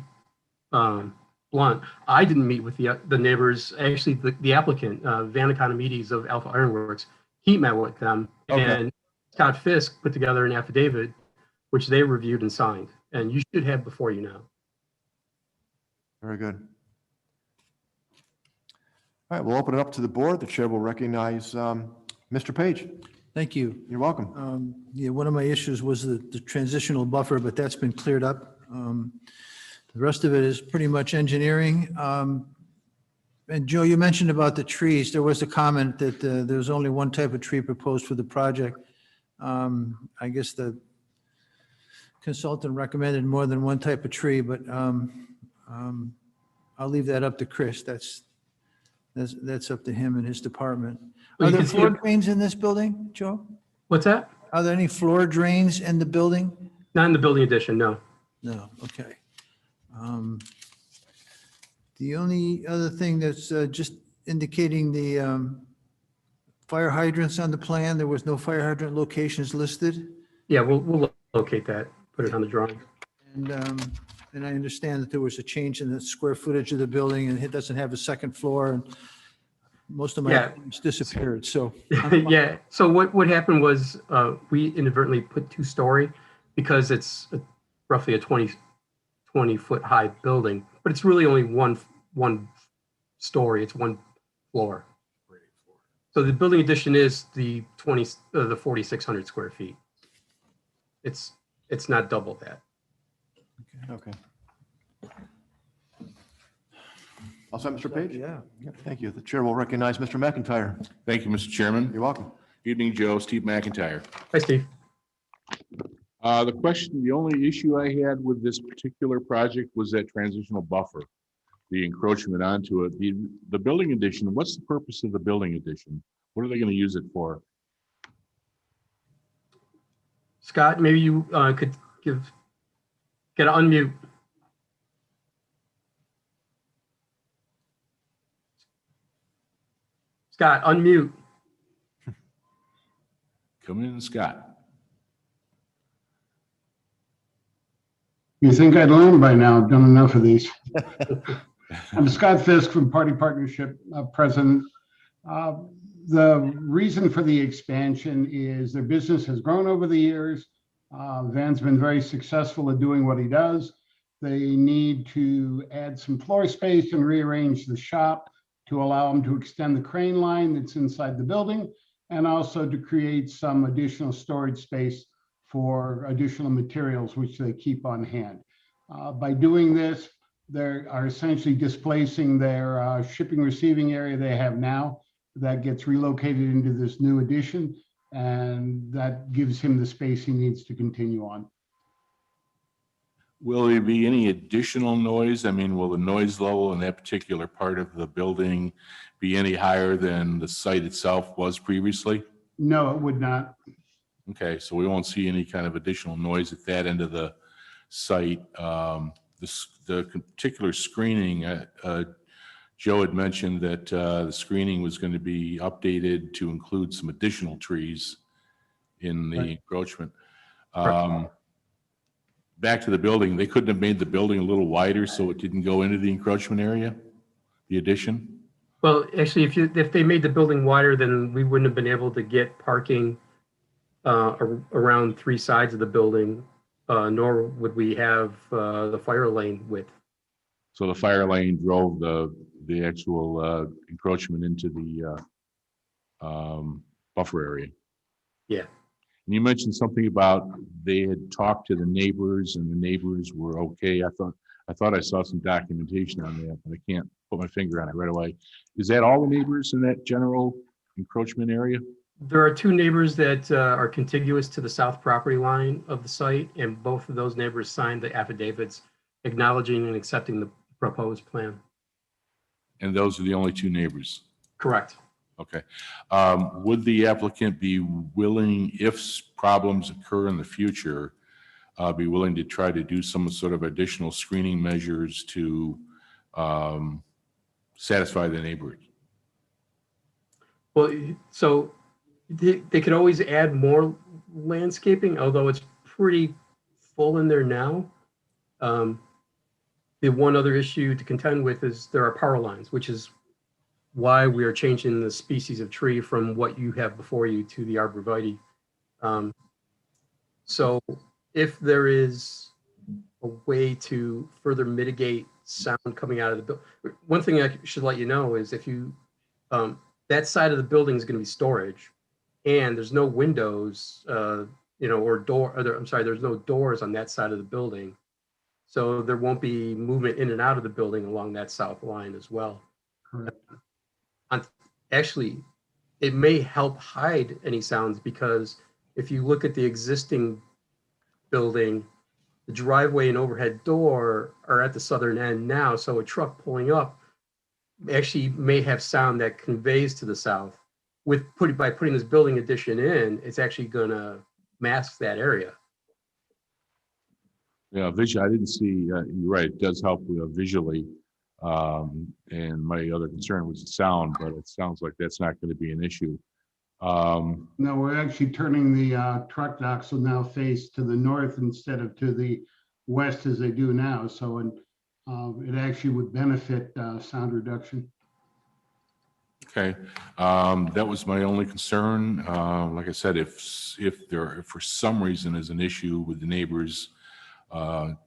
Speaker 12: blunt, I didn't meet with the neighbors. Actually, the applicant, Van Economides of Alpha Ironworks, he met with them.
Speaker 3: Okay.
Speaker 12: And Scott Fisk put together an affidavit, which they reviewed and signed. And you should have before you now.
Speaker 3: Very good. All right, we'll open it up to the board. The chair will recognize Mr. Page.
Speaker 5: Thank you.
Speaker 3: You're welcome.
Speaker 5: Yeah, one of my issues was the transitional buffer, but that's been cleared up. The rest of it is pretty much engineering. And Joe, you mentioned about the trees. There was a comment that there was only one type of tree proposed for the project. I guess the consultant recommended more than one type of tree, but I'll leave that up to Chris. That's up to him and his department. Are there floor drains in this building, Joe?
Speaker 12: What's that?
Speaker 5: Are there any floor drains in the building?
Speaker 12: Not in the building addition, no.
Speaker 5: No, okay. The only other thing that's just indicating the fire hydrants on the plan, there was no fire hydrant locations listed.
Speaker 12: Yeah, we'll locate that, put it on the drawing.
Speaker 5: And I understand that there was a change in the square footage of the building and it doesn't have a second floor and most of my items disappeared, so.
Speaker 12: Yeah, so what happened was we inadvertently put 2-story because it's roughly a 20-foot high building, but it's really only one story. It's 1 floor. So the building addition is the 4,600 square feet. It's not double that.
Speaker 3: Okay. All set, Mr. Page?
Speaker 5: Yeah.
Speaker 3: Thank you. The chair will recognize Mr. McIntyre.
Speaker 8: Thank you, Mr. Chairman.
Speaker 3: You're welcome.
Speaker 8: Evening, Joe. Steve McIntyre.
Speaker 12: Hi, Steve.
Speaker 8: The only issue I had with this particular project was that transitional buffer, the encroachment onto it. The building addition, what's the purpose of the building addition? What are they going to use it for?
Speaker 12: Scott, maybe you could get an unmute. Scott, unmute.
Speaker 8: Come in, Scott.
Speaker 11: You think I'd learn by now, I've done enough of these. I'm Scott Fisk from Party Partnership President. The reason for the expansion is their business has grown over the years. Van's been very successful at doing what he does. They need to add some floor space and rearrange the shop to allow them to extend the crane line that's inside the building, and also to create some additional storage space for additional materials which they keep on hand. By doing this, they are essentially displacing their shipping receiving area they have now. That gets relocated into this new addition, and that gives him the space he needs to continue on.
Speaker 8: Will there be any additional noise? I mean, will the noise level in that particular part of the building be any higher than the site itself was previously?
Speaker 11: No, it would not.
Speaker 8: Okay, so we won't see any kind of additional noise at that end of the site. The particular screening, Joe had mentioned that the screening was going to be updated to include some additional trees in the encroachment. Back to the building, they couldn't have made the building a little wider so it didn't go into the encroachment area, the addition?
Speaker 12: Well, actually, if they made the building wider, then we wouldn't have been able to get parking around three sides of the building, nor would we have the fire lane width.
Speaker 8: So the fire lane drove the actual encroachment into the buffer area.
Speaker 12: Yeah.
Speaker 8: And you mentioned something about they had talked to the neighbors and the neighbors were okay. I thought I saw some documentation on that, but I can't put my finger on it right away. Is that all the neighbors in that general encroachment area?
Speaker 12: There are two neighbors that are contiguous to the south property line of the site, and both of those neighbors signed the affidavits acknowledging and accepting the proposed plan.
Speaker 8: And those are the only two neighbors?
Speaker 12: Correct.
Speaker 8: Okay. Would the applicant be willing, if problems occur in the future, be willing to try to do some sort of additional screening measures to satisfy the neighbors?
Speaker 12: Well, so they could always add more landscaping, although it's pretty full in there now. The one other issue to contend with is there are power lines, which is why we are changing the species of tree from what you have before you to the arborvitae. So if there is a way to further mitigate sound coming out of the building, one thing I should let you know is if you, that side of the building is going to be storage, and there's no windows, or door, I'm sorry, there's no doors on that side of the building. So there won't be movement in and out of the building along that south line as well.
Speaker 11: Correct.
Speaker 12: Actually, it may help hide any sounds, because if you look at the existing building, the driveway and overhead door are at the southern end now. So a truck pulling up actually may have sound that conveys to the south. By putting this building addition in, it's actually going to mask that area.
Speaker 8: Yeah, visually, I didn't see, you're right, it does help visually. And my other concern was the sound, but it sounds like that's not going to be an issue.
Speaker 11: No, we're actually turning the truck docks will now face to the north instead of to the west as they do now. So it actually would benefit sound reduction.
Speaker 8: Okay, that was my only concern. Like I said, if there for some reason is an issue with the neighbors, I'm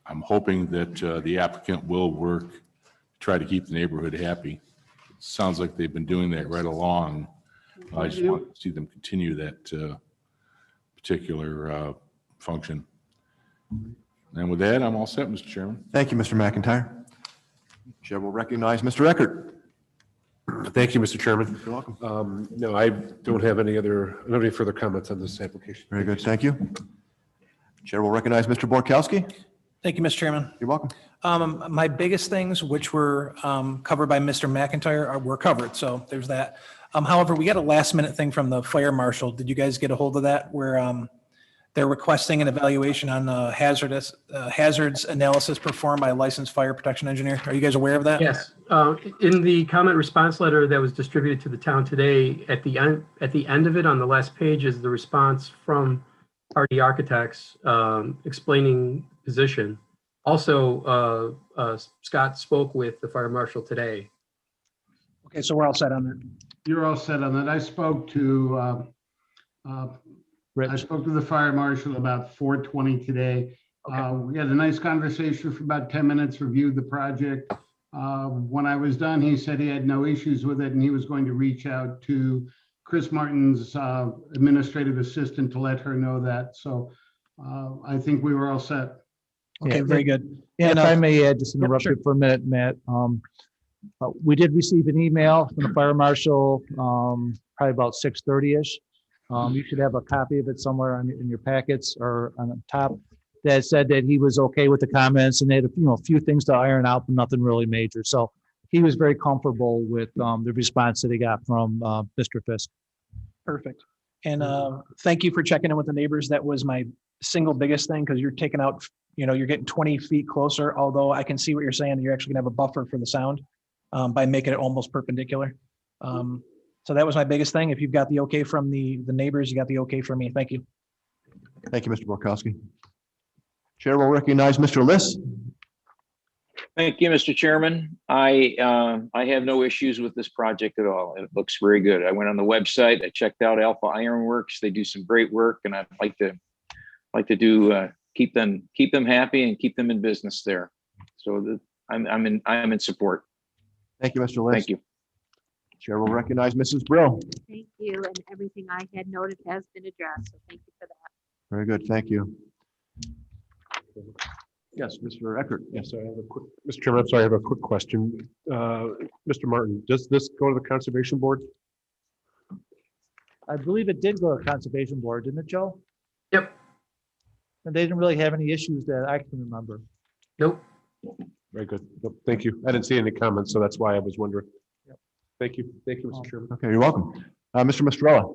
Speaker 8: hoping that the applicant will work to try to keep the neighborhood happy. Sounds like they've been doing that right along. I just want to see them continue that particular function. And with that, I'm all set, Mr. Chairman.
Speaker 3: Thank you, Mr. McIntyre. Chair will recognize Mr. Eckert.
Speaker 9: Thank you, Mr. Chairman.
Speaker 3: You're welcome.
Speaker 9: No, I don't have any further comments on this application.
Speaker 3: Very good, thank you. Chair will recognize Mr. Borkowski.
Speaker 13: Thank you, Mr. Chairman.
Speaker 3: You're welcome.
Speaker 13: My biggest things, which were covered by Mr. McIntyre, were covered, so there's that. However, we got a last minute thing from the fire marshal. Did you guys get a hold of that? Where they're requesting an evaluation on hazards analysis performed by a licensed fire protection engineer. Are you guys aware of that?
Speaker 12: Yes. In the comment response letter that was distributed to the town today, at the end of it, on the last page, is the response from Hardy Architects explaining position. Also, Scott spoke with the fire marshal today.
Speaker 13: Okay, so we're all set on that.
Speaker 11: You're all set on that. I spoke to the fire marshal about 4:20 today. We had a nice conversation for about 10 minutes, reviewed the project. When I was done, he said he had no issues with it and he was going to reach out to Chris Martin's administrative assistant to let her know that. So I think we were all set.
Speaker 13: Okay, very good.
Speaker 5: And
Speaker 13: And
Speaker 5: if I may add, just interrupt
Speaker 13: sure.
Speaker 5: you for a minute, Matt. We did receive an email from the fire marshal, probably about 6:30-ish. You should have a copy of it somewhere in your packets or on the top that said that he was okay with the comments and they had a few things to iron out, but nothing really major. So he was very comfortable with the response that he got from Mr. Fisk.
Speaker 13: Perfect. And thank you for checking in with the neighbors. That was my single biggest thing, because you're taking out, you're getting 20 feet closer, although I can see what you're saying. You're actually gonna have a buffer for the sound by making it almost perpendicular. So that was my biggest thing. If you've got the okay from the neighbors, you got the okay from me. Thank you.
Speaker 3: Thank you, Mr. Borkowski. Chair will recognize Mr. Liss.
Speaker 10: Thank you, Mr. Chairman. I have no issues with this project at all. It looks very good. I went on the website, I checked out Alpha Ironworks. They do some great work, and I'd like to do keep them happy and keep them in business there. So I'm in support.
Speaker 3: Thank you, Mr. Liss.
Speaker 10: Thank you.
Speaker 3: Chair will recognize Mrs. Brill.
Speaker 4: Thank you, and everything I had noted has been addressed, so thank you for that.
Speaker 3: Very good, thank you. Yes, Mr. Eckert. Yes.
Speaker 9: Mr. Chairman, I'm sorry, I have a quick question. Mr. Martin, does this go to the Conservation Board?
Speaker 5: I believe it did go to Conservation Board, didn't it, Joe?
Speaker 12: Yep.
Speaker 5: And they didn't really have any issues that I can remember.
Speaker 12: Nope.
Speaker 9: Very good. Nope, thank you. I didn't see any comments, so that's why I was wondering. Thank you. Thank you, Mr. Chairman.
Speaker 3: Okay, you're welcome. Mr. Mistrella.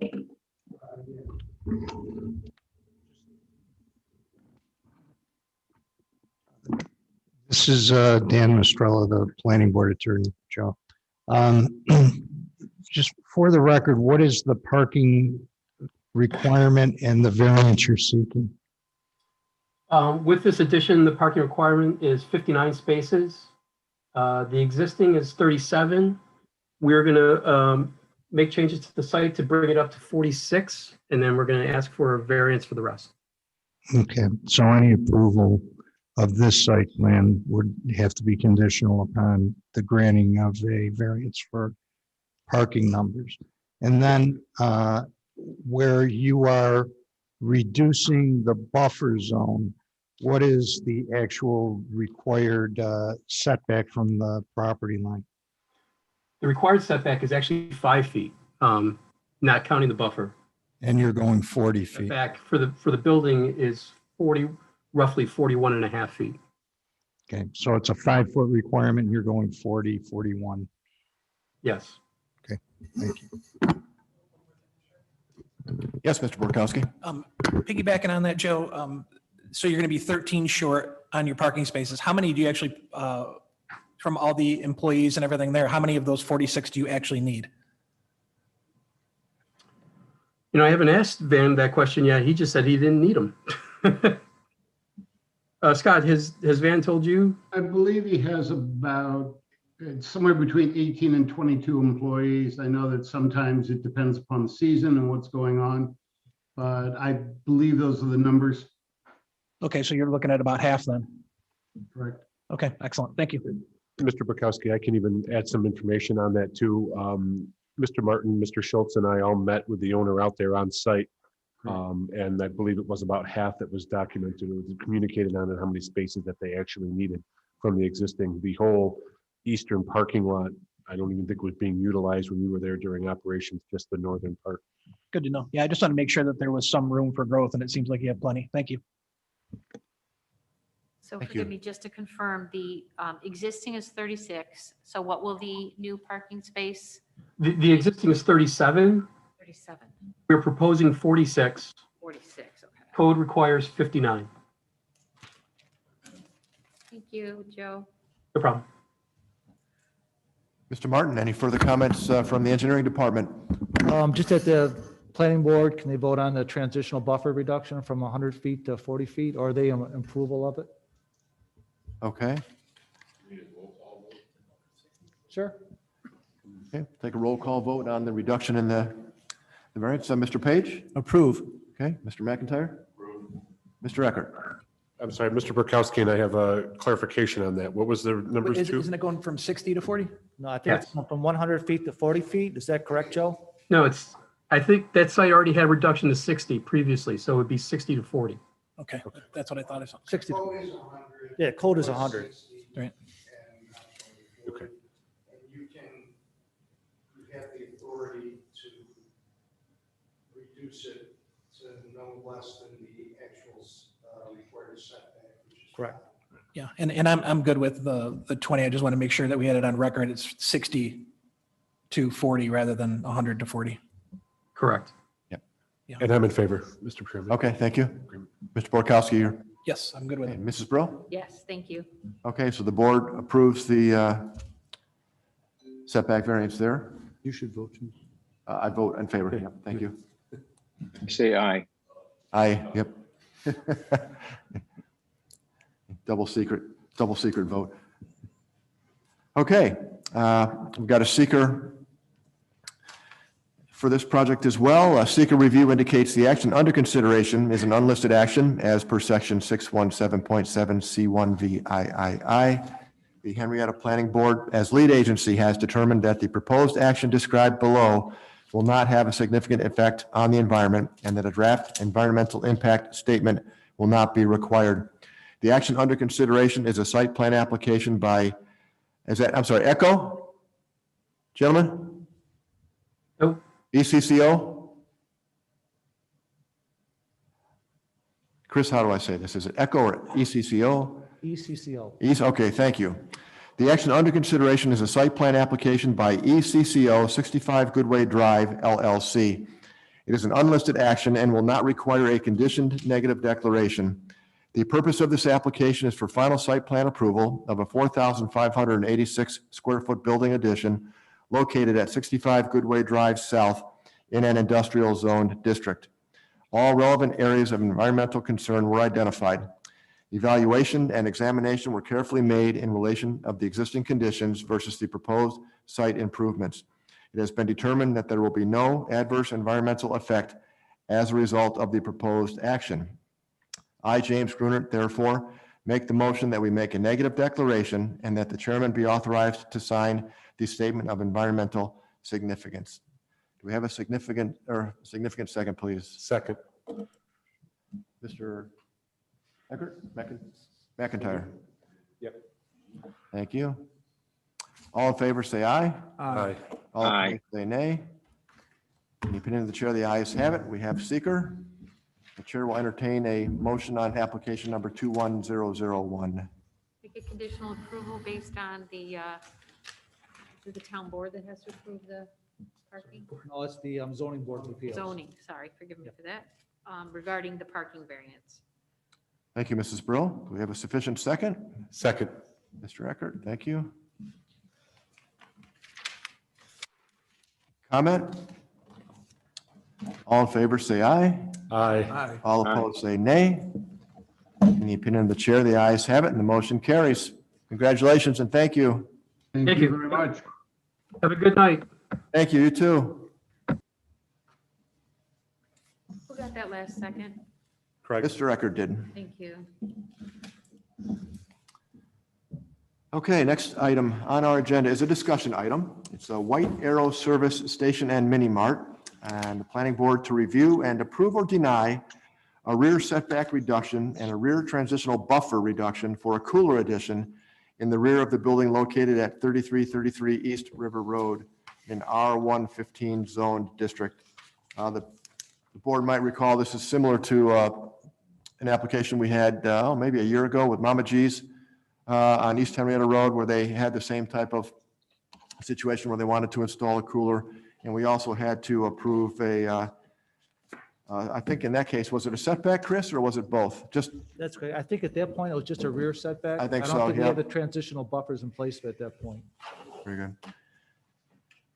Speaker 14: This is Dan Mistrella, the planning board attorney, Joe. Just for the record, what is the parking requirement and the variance you're seeking?
Speaker 12: With this addition, the parking requirement is 59 spaces. The existing is 37. We're gonna make changes to the site to bring it up to 46, and then we're gonna ask for a variance for the rest.
Speaker 14: Okay, so any approval of this site plan would have to be conditional upon the granting of a variance for parking numbers. And then where you are reducing the buffer zone, what is the actual required setback from the property line?
Speaker 12: The required setback is actually 5 feet, not counting the buffer.
Speaker 14: And you're going 40 feet.
Speaker 12: Setback for the building is roughly 41 and a half feet.
Speaker 14: Okay, so it's a 5-foot requirement. You're going 40, 41.
Speaker 12: Yes.
Speaker 14: Okay, thank you.
Speaker 3: Yes, Mr. Borkowski.
Speaker 13: Piggybacking on that, Joe, so you're going to be 13 short on your parking spaces. How many do you actually, from all the employees and everything there, how many of those 46 do you actually need?
Speaker 12: I haven't asked Van that question yet. He just said he didn't need them. Scott, has Van told you?
Speaker 11: I believe he has about somewhere between 18 and 22 employees. I know that sometimes it depends upon the season and what's going on, but I believe those are the numbers.
Speaker 13: Okay, so you're looking at about half then.
Speaker 11: Correct.
Speaker 13: Okay, excellent. Thank you.
Speaker 9: Mr. Bukowski, I can even add some information on that too. Mr. Martin, Mr. Schultz and I all met with the owner out there on site. And I believe it was about half that was documented. It was communicated on it, how many spaces that they actually needed from the existing. The whole eastern parking lot, I don't even think was being utilized when we were there during operations, just the northern part.
Speaker 13: Good to know. Yeah, I just want to make sure that there was some room for growth, and it seems like you have plenty. Thank you.
Speaker 4: So
Speaker 3: Thank
Speaker 4: forgive
Speaker 3: you.
Speaker 4: me, just to confirm, the existing is 36. So what will the new parking space?
Speaker 12: The existing is 37.
Speaker 4: 37,
Speaker 12: We're proposing 46.
Speaker 4: 46, okay.
Speaker 12: Code requires 59.
Speaker 4: Thank you, Joe.
Speaker 12: No problem.
Speaker 3: Mr. Martin, any further comments from the engineering department?
Speaker 5: Just at the planning board, can they vote on the transitional buffer reduction from 100 feet to 40 feet? Or are they in approval of it?
Speaker 3: Okay,
Speaker 7: Sure.
Speaker 3: okay, take a roll call vote on the reduction in the variance. Mr. Page?
Speaker 7: Approve.
Speaker 3: Okay, Mr. McIntyre? Mr. Eckert?
Speaker 9: I'm sorry, Mr. Burkowski, and I have a clarification on that. What was the numbers two?
Speaker 13: Isn't it going from 60 to 40?
Speaker 7: No, I think it's from 100 feet to 40 feet. Is that correct, Joe?
Speaker 12: No, I think that site already had reduction to 60 previously, so it would be 60 to 40.
Speaker 13: Okay, that's what I thought I saw.
Speaker 7: 60. Yeah, code is 100.
Speaker 13: Right.
Speaker 9: Okay.
Speaker 14: You have the authority to reduce it to no less than the actual required setback.
Speaker 7: Correct.
Speaker 13: Yeah, and I'm good with the 20. I just want to make sure that we had it on record. It's 60 to 40 rather than 100 to 40.
Speaker 12: Correct.
Speaker 9: And I'm in favor, Mr. Chairman.
Speaker 3: Okay, thank you. Mr. Borkowski, you're,
Speaker 13: Yes, I'm good with
Speaker 3: okay,
Speaker 13: it.
Speaker 3: Mrs. Brill?
Speaker 4: Yes, thank you.
Speaker 3: Okay, so the board approves the setback variance there.
Speaker 5: You should vote.
Speaker 3: I vote in favor. Yep, thank you.
Speaker 10: Say aye.
Speaker 3: Aye, yep. Double secret vote. Okay, we've got a seeker for this project as well. A seeker review indicates the action under consideration is an unlisted action as per section 617.7 C1 VIII. The Henrietta Planning Board, as lead agency, has determined that the proposed action described below will not have a significant effect on the environment and that a draft environmental impact statement will not be required. The action under consideration is a site plan application by, Echo? Gentlemen?
Speaker 12: Nope.
Speaker 3: ECCO? Chris, how do I say this? Is it Echo or ECCO?
Speaker 7: ECCO.
Speaker 3: Okay, thank you. The action under consideration is a site plan application by ECCO 65 Goodway Drive LLC. It is an unlisted action and will not require a conditioned negative declaration. The purpose of this application is for final site plan approval of a 4,586 square foot building addition located at 65 Goodway Drive South in an industrial zoned district. All relevant areas of environmental concern were identified. Evaluation and examination were carefully made in relation of the existing conditions versus the proposed site improvements. It has been determined that there will be no adverse environmental effect as a result of the proposed action. I, James Grunert, therefore, make the motion that we make a negative declaration and that the chairman be authorized to sign the statement of environmental significance. Do we have a significant second, please?
Speaker 9: Second.
Speaker 3: Mr. Eckert? McIntyre?
Speaker 9: Yep.
Speaker 3: Thank you. All in favor, say aye.
Speaker 9: Aye.
Speaker 3: All
Speaker 10: Aye.
Speaker 3: opposed, say nay. In the opinion of the chair, the ayes have it. We have seeker. The chair will entertain a motion on application number 21001.
Speaker 4: Make a conditional approval based on the town board that has to approve the parking
Speaker 7: No, it's the zoning board of appeals.
Speaker 4: zoning, sorry, forgive me for that, regarding the parking variance.
Speaker 3: Thank you, Mrs. Brill. Do we have a sufficient second?
Speaker 9: Second.
Speaker 3: Mr. Eckert, thank you. Comment? All in favor, say aye.
Speaker 9: Aye.
Speaker 3: All opposed, say nay. In the opinion of the chair, the ayes have it, and the motion carries. Congratulations and thank you.
Speaker 12: Thank you
Speaker 11: very much.
Speaker 12: Have a good night.
Speaker 3: Thank you, you too.
Speaker 4: Who got that last second?
Speaker 9: Craig.
Speaker 3: Mr. Eckert did.
Speaker 4: Thank you.
Speaker 3: Okay, next item on our agenda is a discussion item. It's a White Arrow Service Station and Mini Mart, and the planning board to review and approve or deny a rear setback reduction and a rear transitional buffer reduction for a cooler addition in the rear of the building located at 3333 East River Road in R115 zoned district. The board might recall this is similar to an application we had maybe a year ago with Mama G's on East Henrietta Road, where they had the same type of situation where they wanted to install a cooler. And we also had to approve I think in that case, was it a setback, Chris, or was it both? Just,
Speaker 7: That's great. I think at that point, it was just a rear setback.
Speaker 3: I think
Speaker 7: I
Speaker 3: so,
Speaker 7: don't think we
Speaker 3: yeah.
Speaker 7: had the transitional buffers in place at that point.
Speaker 3: very good.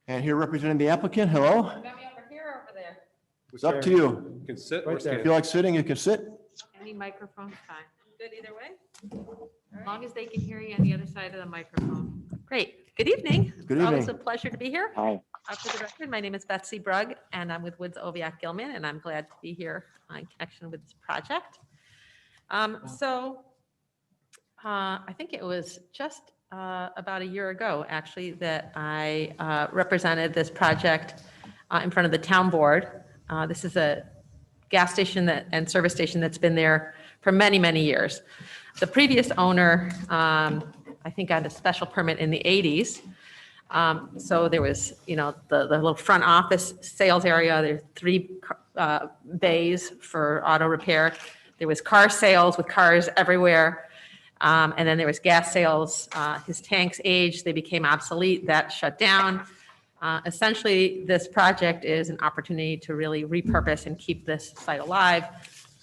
Speaker 3: And here representing the applicant, hello?
Speaker 4: Got me over here or over there?
Speaker 3: It's up to you.
Speaker 9: You can sit
Speaker 7: Right
Speaker 9: or
Speaker 7: there.
Speaker 3: If
Speaker 9: stand.
Speaker 3: you like sitting, you can sit.
Speaker 4: Any microphone, fine. Good either way? As long as they can hear you on the other side of the microphone.
Speaker 15: Great. Good evening.
Speaker 3: Good
Speaker 15: It's always a
Speaker 3: evening.
Speaker 15: pleasure to be here.
Speaker 10: Hi.
Speaker 15: For the record, my name is Betsy Brugg, and I'm with Woods Oviac Gilman, and I'm glad to be here in connection with this project. I think it was just about a year ago, actually, that I represented this project in front of the town board. This is a gas station and service station that's been there for many, many years. The previous owner, I think, got a special permit in the 80s. So there was, the little front office sales area. There's 3 bays for auto repair. There was car sales with cars everywhere. And then there was gas sales. His tanks aged, they became obsolete, that shut down. Essentially, this project is an opportunity to really repurpose and keep this site alive.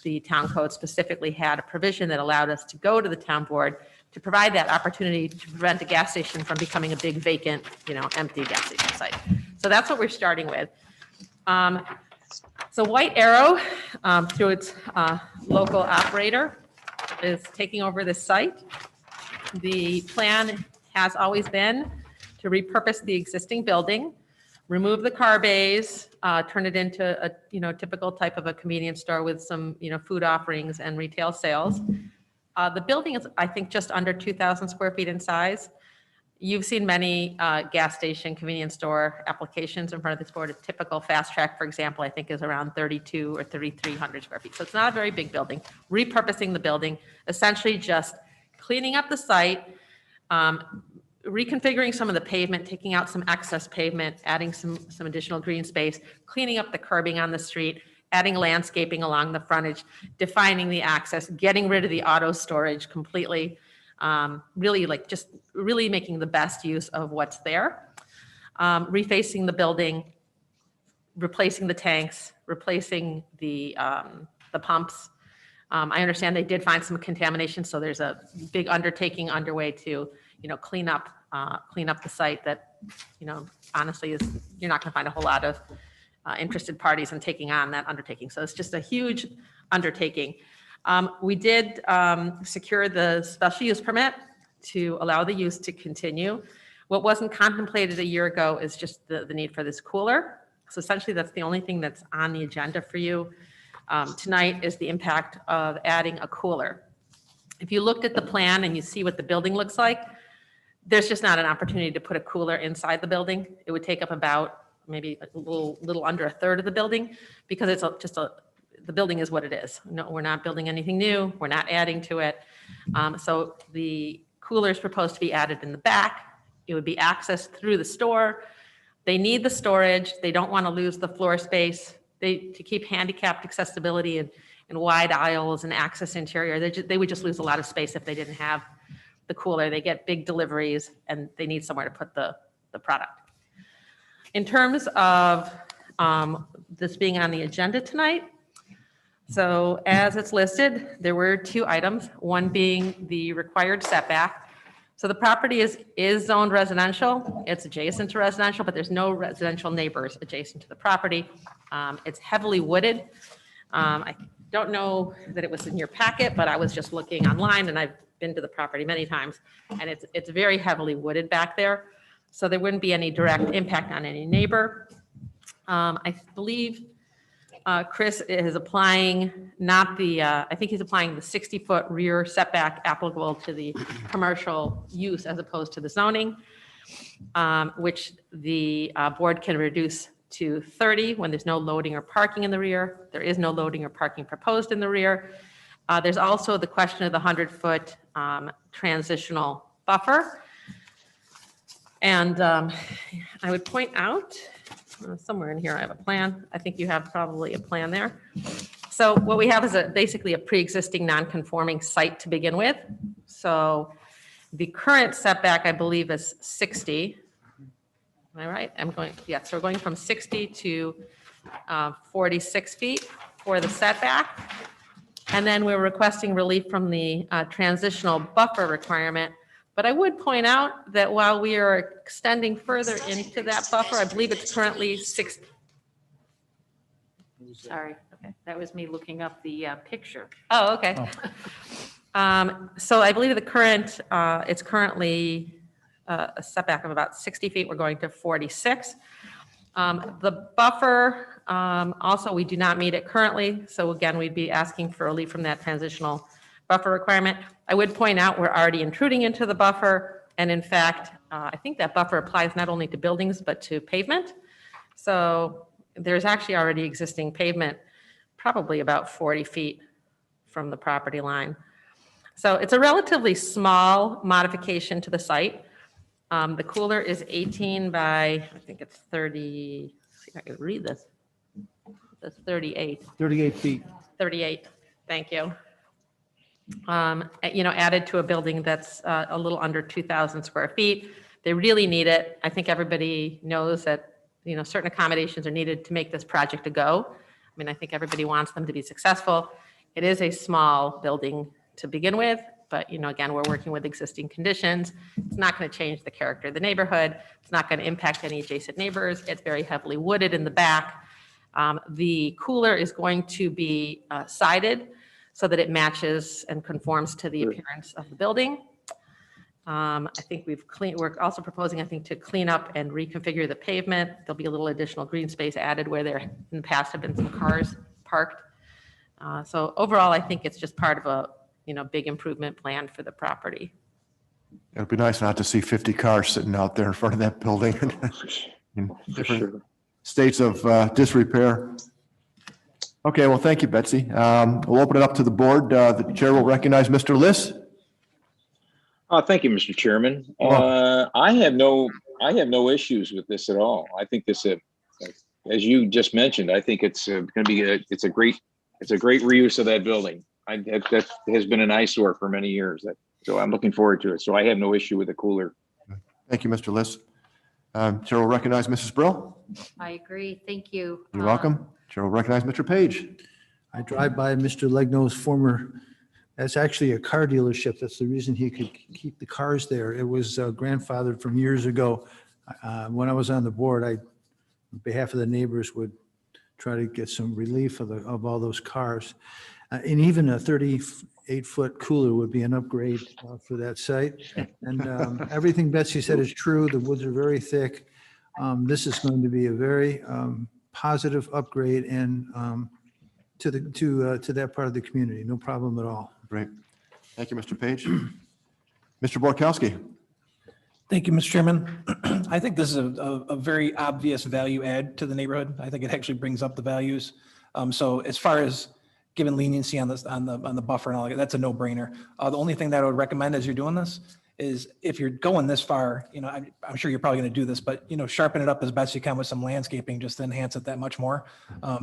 Speaker 15: The town code specifically had a provision that allowed us to go to the town board to provide that opportunity to prevent a gas station from becoming a big vacant, empty gas station site. So that's what we're starting with. So White Arrow, through its local operator, is taking over this site. The plan has always been to repurpose the existing building, remove the car bays, turn it into a typical type of a convenience store with some food offerings and retail sales. The building is, I think, just under 2,000 square feet in size. You've seen many gas station convenience store applications in front of this board. A typical Fast Track, for example, I think is around 32 or 3,300 square feet. So it's not a very big building. Repurposing the building, essentially just cleaning up the site, reconfiguring some of the pavement, taking out some excess pavement, adding some additional green space, cleaning up the curbing on the street, adding landscaping along the frontage, defining the access, getting rid of the auto storage completely, really making the best use of what's there. Refacing the building, replacing the tanks, replacing the pumps. I understand they did find some contamination, so there's a big undertaking underway to, clean up the site that, honestly you're not going to find a whole lot of interested parties in taking on that undertaking. So it's just a huge undertaking. We did secure the special use permit to allow the use to continue. What wasn't contemplated a year ago is just the need for this cooler. So essentially that's the only thing that's on the agenda for you tonight is the impact of adding a cooler. If you looked at the plan and you see what the building looks like, there's just not an opportunity to put a cooler inside the building. It would take up about maybe a little under a third of the building because it's the building is what it is. No, we're not building anything new. We're not adding to it. So the cooler is proposed to be added in the back. It would be accessed through the store. They need the storage. They don't want to lose the floor space. To keep handicapped accessibility and wide aisles and access interior, they would just lose a lot of space if they didn't have the cooler. They get big deliveries and they need somewhere to put the product. In terms of this being on the agenda tonight, so as it's listed, there were 2 items, one being the required setback. So the property is zoned residential. It's adjacent to residential, but there's no residential neighbors adjacent to the property. It's heavily wooded. I don't know that it was in your packet, but I was just looking online and I've been to the property many times and it's very heavily wooded back there. So there wouldn't be any direct impact on any neighbor. I believe Chris is applying I think he's applying the 60-foot rear setback applicable to the commercial use as opposed to the zoning, which the board can reduce to 30 when there's no loading or parking in the rear. There is no loading or parking proposed in the rear. There's also the question of the 100-foot transitional buffer. And I would point out, somewhere in here I have a plan. I think you have probably a plan there. So what we have is basically a pre-existing non-conforming site to begin with. So the current setback, I believe, is 60. Am I right? So we're going from 60 to 46 feet for the setback. And then we're requesting relief from the transitional buffer requirement. But I would point out that while we are extending further into that buffer, I believe it's currently 60.
Speaker 4: Sorry, okay, that was me looking up the picture.
Speaker 7: Oh.
Speaker 4: Okay.
Speaker 15: So I believe the current, it's currently a setback of about 60 feet. We're going to 46. The buffer, also, we do not meet it currently. So again, we'd be asking for relief from that transitional buffer requirement. I would point out we're already intruding into the buffer. And in fact, I think that buffer applies not only to buildings, but to pavement. So there's actually already existing pavement, probably about 40 feet from the property line. So it's a relatively small modification to the site. The cooler is 18 by, I think it's 30, let's see if I can read this. That's 38.
Speaker 7: 38 feet.
Speaker 15: 38, thank you. Added to a building that's a little under 2,000 square feet. They really need it. I think everybody knows that, certain accommodations are needed to make this project a go. I mean, I think everybody wants them to be successful. It is a small building to begin with, but, again, we're working with existing conditions. It's not going to change the character of the neighborhood. It's not going to impact any adjacent neighbors. It's very heavily wooded in the back. The cooler is going to be sided so that it matches and conforms to the appearance of the building. I think we're also proposing, to clean up and reconfigure the pavement. There'll be a little additional green space added where there in the past have been some cars parked. So overall, I think it's just part of a, big improvement plan for the property.
Speaker 3: It'd be nice not to see 50 cars sitting out there in front of that building in different states of disrepair. Okay, well, thank you, Betsy. We'll open it up to the board. The chair will recognize Mr. Liss.
Speaker 10: Thank you, Mr. Chairman. I have no issues with this at all. I think this, as you just mentioned, I think it's going to be it's a great reuse of that building. That has been an eyesore for many years. So I'm looking forward to it. So I have no issue with the cooler.
Speaker 3: Thank you, Mr. Liss. Chair will recognize Mrs. Brill.
Speaker 4: I agree. Thank you.
Speaker 3: You're welcome. Chair will recognize Mr. Page.
Speaker 5: I drive by Mr. Legno's that's actually a car dealership. That's the reason he could keep the cars there. It was grandfathered from years ago. When I was on the board, on behalf of the neighbors, would try to get some relief of all those cars. And even a 38-foot cooler would be an upgrade for that site. And everything Betsy said is true. The woods are very thick. This is going to be a very positive upgrade and to that part of the community. No problem at all.
Speaker 3: Great. Thank you, Mr. Page. Mr. Borkowski.
Speaker 13: Thank you, Mr. Chairman. I think this is a very obvious value add to the neighborhood. I think it actually brings up the values. So as far as giving leniency on the buffer and all that, that's a no-brainer. The only thing that I would recommend as you're doing this is if you're going this far, I'm sure you're probably going to do this, but sharpen it up as best you can with some landscaping, just to enhance it that much more,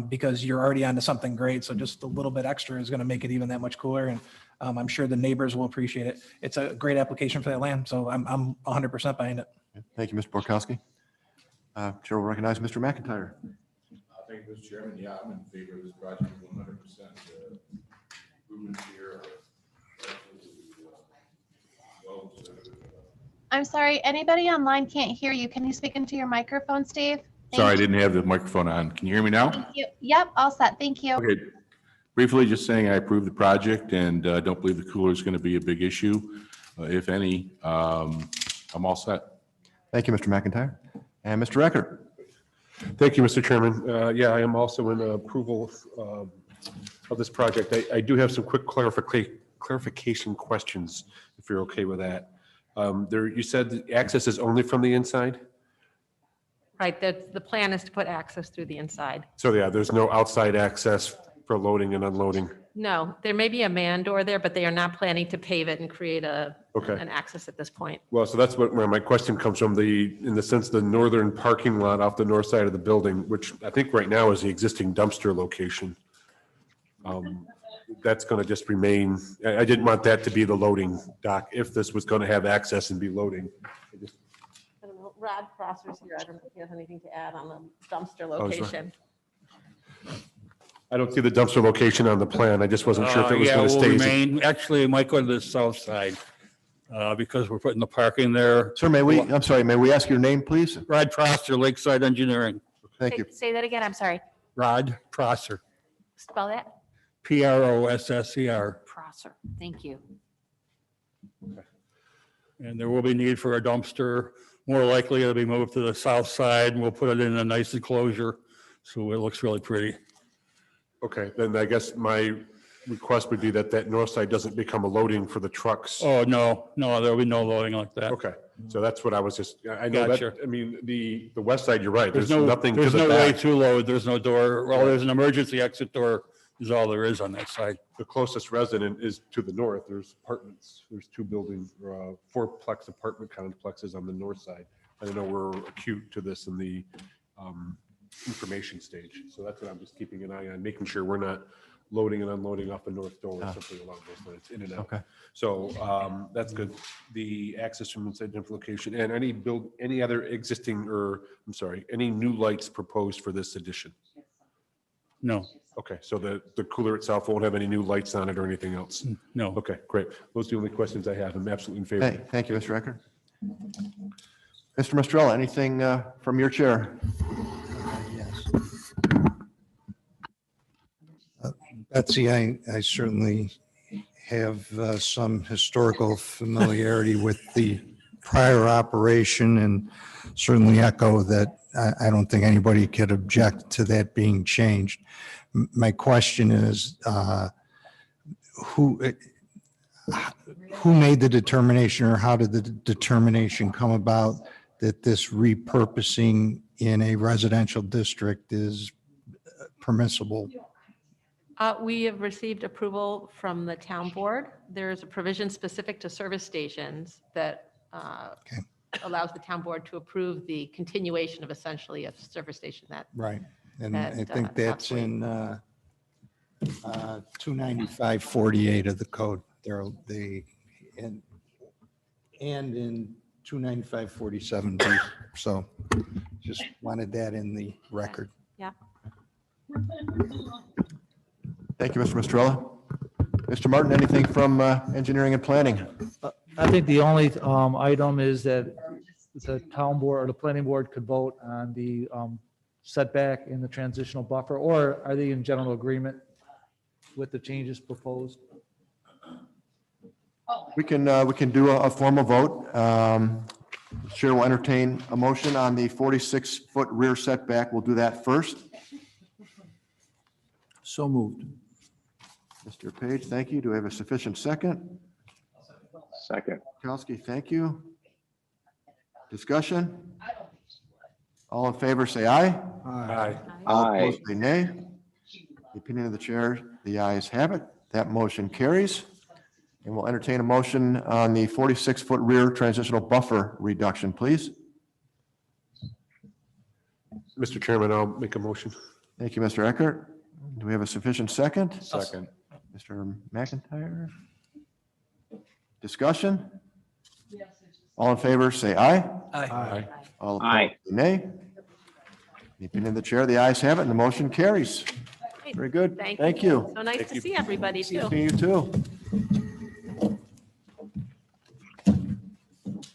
Speaker 13: because you're already onto something great. So just a little bit extra is going to make it even that much cooler, and I'm sure the neighbors will appreciate it. It's a great application for that land, so I'm 100% behind it.
Speaker 3: Thank you, Mr. Borkowski. Chair will recognize Mr. McIntyre.
Speaker 8: Thank you, Mr. Chairman. Yeah, I'm in favor of this project 100%. Improvements here.
Speaker 2: I'm sorry, anybody online can't hear you. Can you speak into your microphone, Steve?
Speaker 8: Sorry, I didn't have the microphone on. Can you hear me now?
Speaker 2: Thank you. Yep, all set. Thank you.
Speaker 8: Okay. Briefly, just saying I approve the project and don't believe the cooler is going to be a big issue, if any. I'm all set.
Speaker 3: Thank you, Mr. McIntyre. And Mr. Eckert.
Speaker 9: Thank you, Mr. Chairman. Yeah, I am also in approval of this project. I do have some quick clarification questions, if you're okay with that. You said the access is only from the inside?
Speaker 15: Right, the plan is to put access through the inside.
Speaker 9: So yeah, there's no outside access for loading and unloading?
Speaker 15: No, there may be a man door there, but they are not planning to pave it and create an access at this point.
Speaker 9: Well, so that's where my question comes from, in the sense the northern parking lot off the north side of the building, which I think right now is the existing dumpster location. That's going to just remain. I didn't want that to be the loading dock if this was going to have access and be loading.
Speaker 15: I don't know, Rod Prosser's here. I don't know if he has anything to add on the dumpster location.
Speaker 9: I don't see the dumpster location on the plan. I just wasn't sure if it was going to stay.
Speaker 16: Remain. Actually, it might go to the south side because we're putting the parking there.
Speaker 3: Sir, may we ask your name, please?
Speaker 16: Rod Prosser, Lakeside Engineering.
Speaker 3: Thank you.
Speaker 4: Say that again. I'm sorry.
Speaker 16: Rod Prosser.
Speaker 4: Spell that.
Speaker 16: Prosser.
Speaker 4: Prosser. Thank you.
Speaker 16: And there will be need for a dumpster. More likely it'll be moved to the south side and we'll put it in a nice enclosure. So it looks really pretty.
Speaker 9: Okay, then I guess my request would be that that north side doesn't become a loading for the trucks.
Speaker 16: Oh, no, there'll be no loading like that.
Speaker 9: Okay, so that's what I was just, I know
Speaker 16: Gotcha.
Speaker 9: that, I mean, the west side, you're right, there's
Speaker 16: There's
Speaker 9: nothing to
Speaker 16: there's
Speaker 9: the
Speaker 16: no way
Speaker 9: back.
Speaker 16: to load. There's no door. Well, there's an emergency exit door is all there is on that side.
Speaker 9: The closest resident is to the north, there's apartments, there's two buildings, fourplex apartment complexes on the north side. I know we're acute to this in the information stage, so that's what I'm just keeping an eye on, making sure we're not loading and unloading off the north door or something along those lines, in and out.
Speaker 3: Okay.
Speaker 9: So that's good. The access from inside different location and any other existing, or I'm sorry, any new lights proposed for this addition?
Speaker 16: No,
Speaker 9: Okay, so the cooler itself won't have any new lights on it or anything else?
Speaker 16: no.
Speaker 9: Okay, great. Those are the only questions I have. I'm absolutely in favor.
Speaker 3: Thank you, Mr. Eckert. Mr. Mastrella, anything from your chair?
Speaker 14: Yes. Betsy, I certainly have some historical familiarity with the prior operation and certainly echo that I don't think anybody could object to that being changed. My question is, who made the determination, or how did the determination come about that this repurposing in a residential district is permissible?
Speaker 15: We have received approval from the town board. There is a provision specific to service stations that allows the town board to approve the continuation of essentially a service station that.
Speaker 14: Right, and I
Speaker 15: that,
Speaker 14: think that's in 29548 of the code. And in 29547B. So just wanted that in the record.
Speaker 15: Yeah.
Speaker 3: Thank you, Mr. Mastrella. Mr. Martin, anything from engineering and planning?
Speaker 7: I think the only item is that the town board or the planning board could vote on the setback in the transitional buffer, or are they in general agreement with the changes proposed?
Speaker 3: We can do a formal vote. Chair will entertain a motion on the 46-foot rear setback. We'll do that first.
Speaker 5: So moved.
Speaker 3: Mr. Page, thank you. Do we have a sufficient second?
Speaker 10: Second.
Speaker 3: Kowski, thank you. Discussion? All in favor, say aye.
Speaker 9: Aye.
Speaker 3: All
Speaker 10: Aye.
Speaker 3: opposed, say nay. The opinion of the chair, the ayes have it. That motion carries. And we'll entertain a motion on the 46-foot rear transitional buffer reduction, please.
Speaker 9: Mr. Chairman, I'll make a motion.
Speaker 3: Thank you, Mr. Eckert. Do we have a sufficient second?
Speaker 9: Second.
Speaker 3: Mr. McIntyre? Discussion? All in favor, say aye.
Speaker 9: Aye.
Speaker 3: All
Speaker 10: Aye.
Speaker 3: opposed, say nay. The opinion of the chair, the ayes have it, and the motion carries. Very good. Thank you.
Speaker 15: So nice to see everybody too.
Speaker 3: See you too.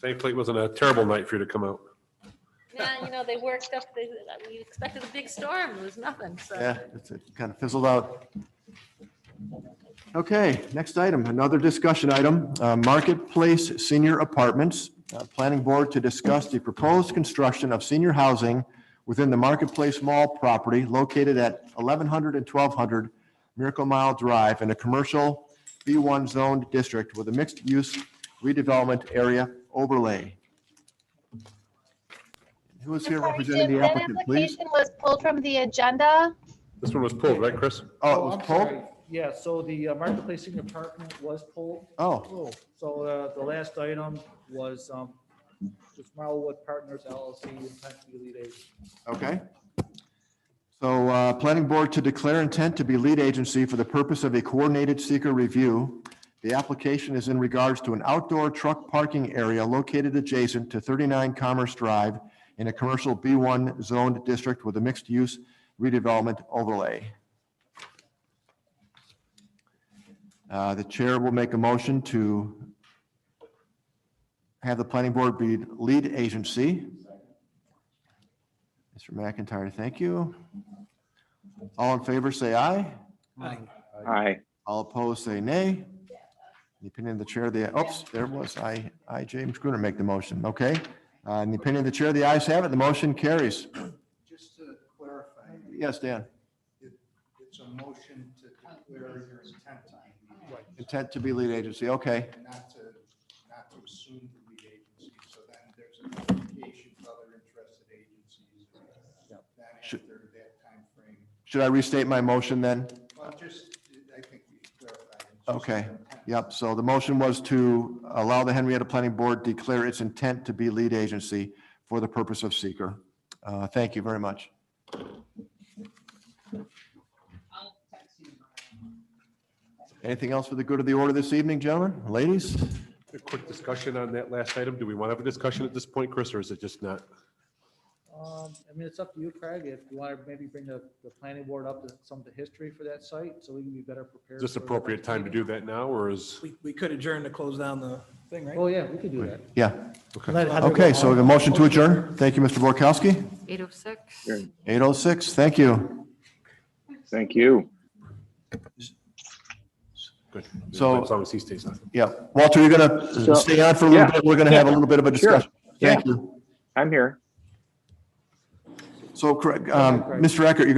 Speaker 9: Thankfully, it wasn't a terrible night for you to come out.
Speaker 15: Yeah, they worked up, we expected a big storm. It was nothing, so.
Speaker 3: Yeah, it kind of fizzled out. Okay, next item, another discussion item, Marketplace Senior Apartments. Planning Board to discuss the proposed construction of senior housing within the Marketplace Mall property located at 1100 and 1200 Miracle Mile Drive in a commercial B1 zoned district with a mixed-use redevelopment area overlay. Who is here representing the applicant, please?
Speaker 2: Application was pulled from the agenda.
Speaker 9: This one was pulled, right, Chris?
Speaker 3: Oh, it was
Speaker 7: I'm
Speaker 3: pulled?
Speaker 7: sorry. Yeah, so the Marketplace Senior Apartment was pulled.
Speaker 3: Oh,
Speaker 7: So the last item was Marlwood Partners LLC, intent to be lead agent.
Speaker 3: okay. So, Planning Board to declare intent to be lead agency for the purpose of a coordinated seeker review. The application is in regards to an outdoor truck parking area located adjacent to 39 Commerce Drive in a commercial B1 zoned district with a mixed-use redevelopment overlay. The chair will make a motion to have the planning board be lead agency. Mr. McIntyre, thank you. All in favor, say aye.
Speaker 10: Aye.
Speaker 3: All opposed, say nay. In the opinion of the chair, there was James Gruner make the motion. Okay. In the opinion of the chair, the ayes have it. The motion carries.
Speaker 14: Just to clarify,
Speaker 3: Yes, Dan.
Speaker 14: it's a motion to declare your intent to be
Speaker 3: Intent to be lead agency. Okay.
Speaker 14: not to assume the lead agency. So then there's a notification to other interested agencies. Then
Speaker 3: Should-
Speaker 14: after that timeframe,
Speaker 3: Should I restate my motion then?
Speaker 14: well, just, I think we clarified. It's just
Speaker 3: Okay.
Speaker 14: their intent.
Speaker 3: Yep. So the motion was to allow the Henrietta Planning Board declare its intent to be lead agency for the purpose of seeker. Thank you very much. Anything else for the good of the order this evening, gentlemen, ladies?
Speaker 9: A quick discussion on that last item. Do we want to have a discussion at this point, Chris, or is it just not?
Speaker 7: I mean, it's up to you, Craig, if you want to maybe bring the planning board up to some of the history for that site, so we can be better prepared.
Speaker 9: Is this
Speaker 7: for the
Speaker 9: appropriate
Speaker 7: next
Speaker 9: time to
Speaker 7: meeting.
Speaker 9: do that now, or is?
Speaker 13: We could adjourn to close down the thing, right?
Speaker 7: Oh, yeah, we could do that.
Speaker 3: Yeah.
Speaker 7: Let Heather
Speaker 3: Okay,
Speaker 7: go
Speaker 3: so we
Speaker 7: on.
Speaker 3: have a motion to adjourn. Thank you, Mr. Borkowski.
Speaker 4: 8:06.
Speaker 3: 8:06. Thank you.
Speaker 10: Thank you.
Speaker 9: Good.
Speaker 3: So-
Speaker 9: As long as he stays on.
Speaker 3: Yeah. Walter, you're going to stay on for a little bit. We're going to have a little bit of a
Speaker 10: Sure.
Speaker 3: discussion. Thank you.
Speaker 10: I'm here.
Speaker 3: So, Craig, Mr. Eckert, you're